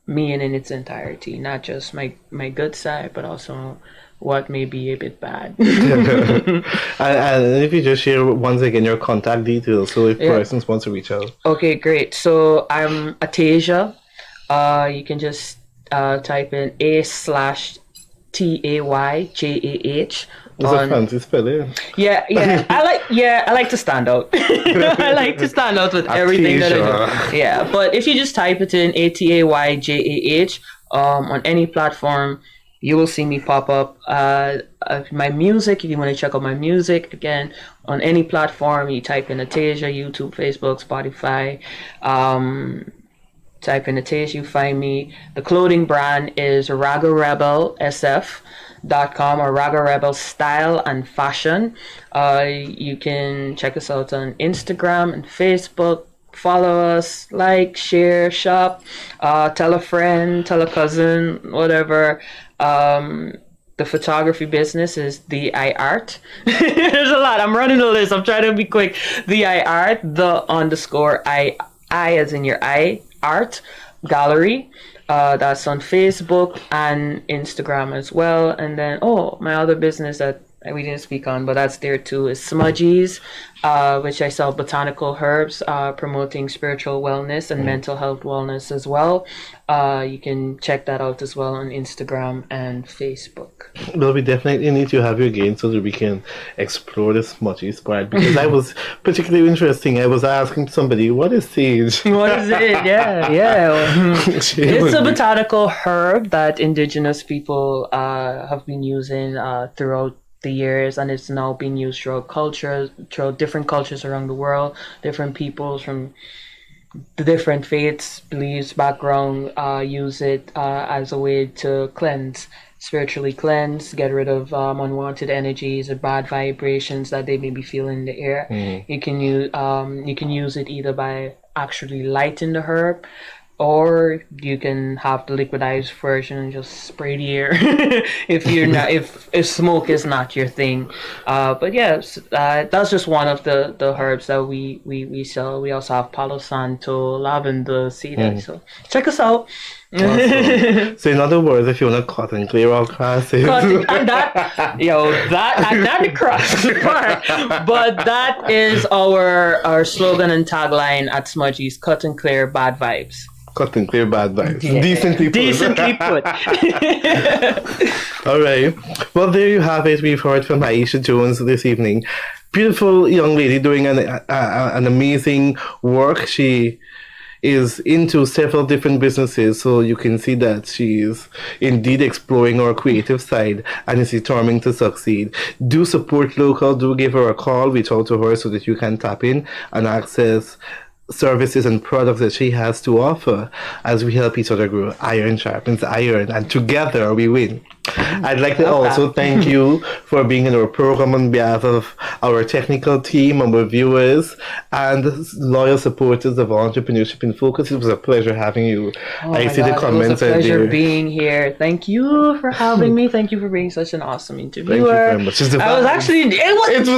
[SPEAKER 2] me in its entirety, not just my good side, but also what may be a bit bad.
[SPEAKER 1] And if you just share once again your contact details, so if persons want to reach out.
[SPEAKER 2] Okay, great. So I'm Aisha. You can just type in A/TAYJAH.
[SPEAKER 1] It's a fancy spelling.
[SPEAKER 2] Yeah. I like to stand out. I like to stand out with everything that I do. Yeah, but if you just type it in ATAYJAH on any platform, you will see me pop up. My music, if you want to check out my music, again, on any platform, you type in Atasia, YouTube, Facebook, Spotify. Type in Atasia, you find me. The clothing brand is RagaRebelSF.com or Raga Rebel Style and Fashion. You can check us out on Instagram and Facebook. Follow us, like, share, shop, tell a friend, tell a cousin, whatever. The photography business is the iArt. There's a lot. I'm running the list. I'm trying to be quick. The iArt, the underscore I as in your eye, art gallery. That's on Facebook and Instagram as well. And then, my other business that we didn't speak on, but that's there too, is Smudgies, which I sell botanical herbs, promoting spiritual wellness and mental health wellness as well. You can check that out as well on Instagram and Facebook.
[SPEAKER 1] Well, we definitely need to have you again so that we can explore the Smudgies part, because I was particularly interesting. I was asking somebody, what is sage?
[SPEAKER 2] What is it? Yeah. It's a botanical herb that indigenous people have been using throughout the years, and it's now being used throughout different cultures around the world, different peoples from the different faiths, beliefs, background, use it as a way to spiritually cleanse, get rid of unwanted energies or bad vibrations that they may be feeling in the air. You can use it either by actually lighting the herb, or you can have the liquidized version and just spray the air if smoke is not your thing. But yes, that's just one of the herbs that we sell. We also have Palo Santo, lavender, cedar. So check us out.
[SPEAKER 1] Awesome. So in other words, if you want to cut and clear all crosses,
[SPEAKER 2] not the cross part, but that is our slogan and tagline at Smudgies: cut and clear bad vibes.
[SPEAKER 1] Cut and clear bad vibes.
[SPEAKER 2] Yeah. Decently put.
[SPEAKER 1] All right. Well, there you have it. We've heard from Aisha Jones this evening. Beautiful young lady doing an amazing work. She is into several different businesses, so you can see that she is indeed exploring our creative side and is determined to succeed. Do support local. Do give her a call. Reach out to her so that you can tap in and access services and products that she has to offer as we help each other grow. Iron sharpens iron, and together we win. I'd like to also thank you for being in our program on behalf of our technical team, our viewers, and loyal supporters of Entrepreneurship in Focus. It was a pleasure having you. I see the comments.
[SPEAKER 2] It was a pleasure being here. Thank you for having me. Thank you for being such an awesome interviewer.
[SPEAKER 1] Thank you very much. It was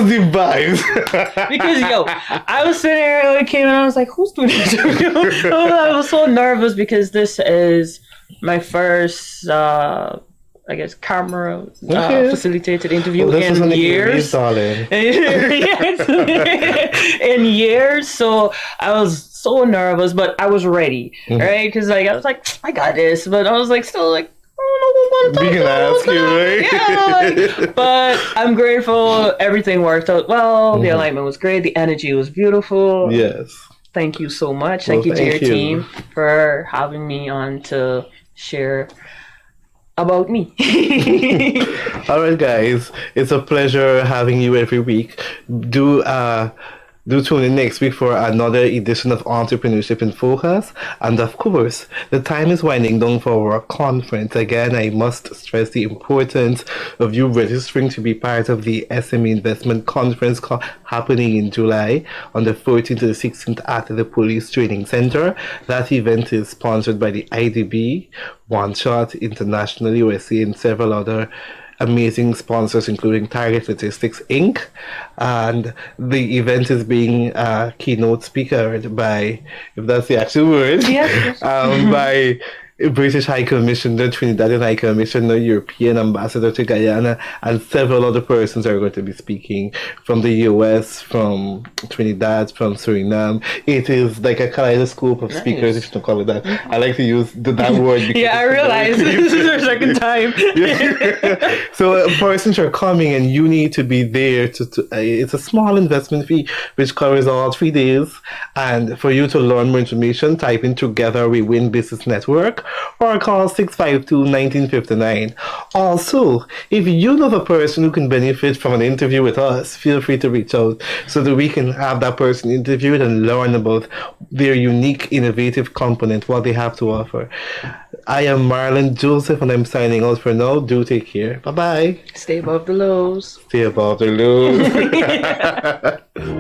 [SPEAKER 1] the vibes.
[SPEAKER 2] Because I was sitting here when it came and I was like, who's doing this interview? I was so nervous because this is my first camera facilitated interview in years. In years, so I was so nervous, but I was ready, right? Because I was like, I got this, but I was like, still like, I don't know what to ask you, right? Yeah, but I'm grateful. Everything worked out well. The alignment was great. The energy was beautiful.
[SPEAKER 1] Yes.
[SPEAKER 2] Thank you so much. Thank you to your team for having me on to share about me.
[SPEAKER 1] All right, guys, it's a pleasure having you every week. Do tune in next week for another edition of Entrepreneurship in Focus. And of course, the time is winding down for our conference. Again, I must stress the importance of you registering to be part of the SME Investment Conference happening in July on the 14th to the 16th at the Police Training Center. That event is sponsored by the IDB, One Shot International USA, and several other amazing sponsors, including Target Logistics Inc. And the event is being keynote speakered by, if that's the actual word, by British High Commissioner, Trinidadian High Commissioner, European Ambassador to Guyana, and several other persons are going to be speaking from the US, from Trinidad, from Suriname. It is like a kaleidoscope of speakers, if you don't call it that. I like to use that word.
[SPEAKER 2] Yeah, I realize this is our second time.
[SPEAKER 1] So persons are coming and you need to be there. It's a small investment fee which covers all 3 days. And for you to learn more information, type in Together We Win Business Network or call 652-1959. Also, if you know a person who can benefit from an interview with us, feel free to reach out so that we can have that person interviewed and learn about their unique, innovative component, what they have to offer. I am Marlon Joseph and I'm signing out for now. Do take care. Bye bye.
[SPEAKER 2] Stay above the lows.
[SPEAKER 1] Stay above the lows.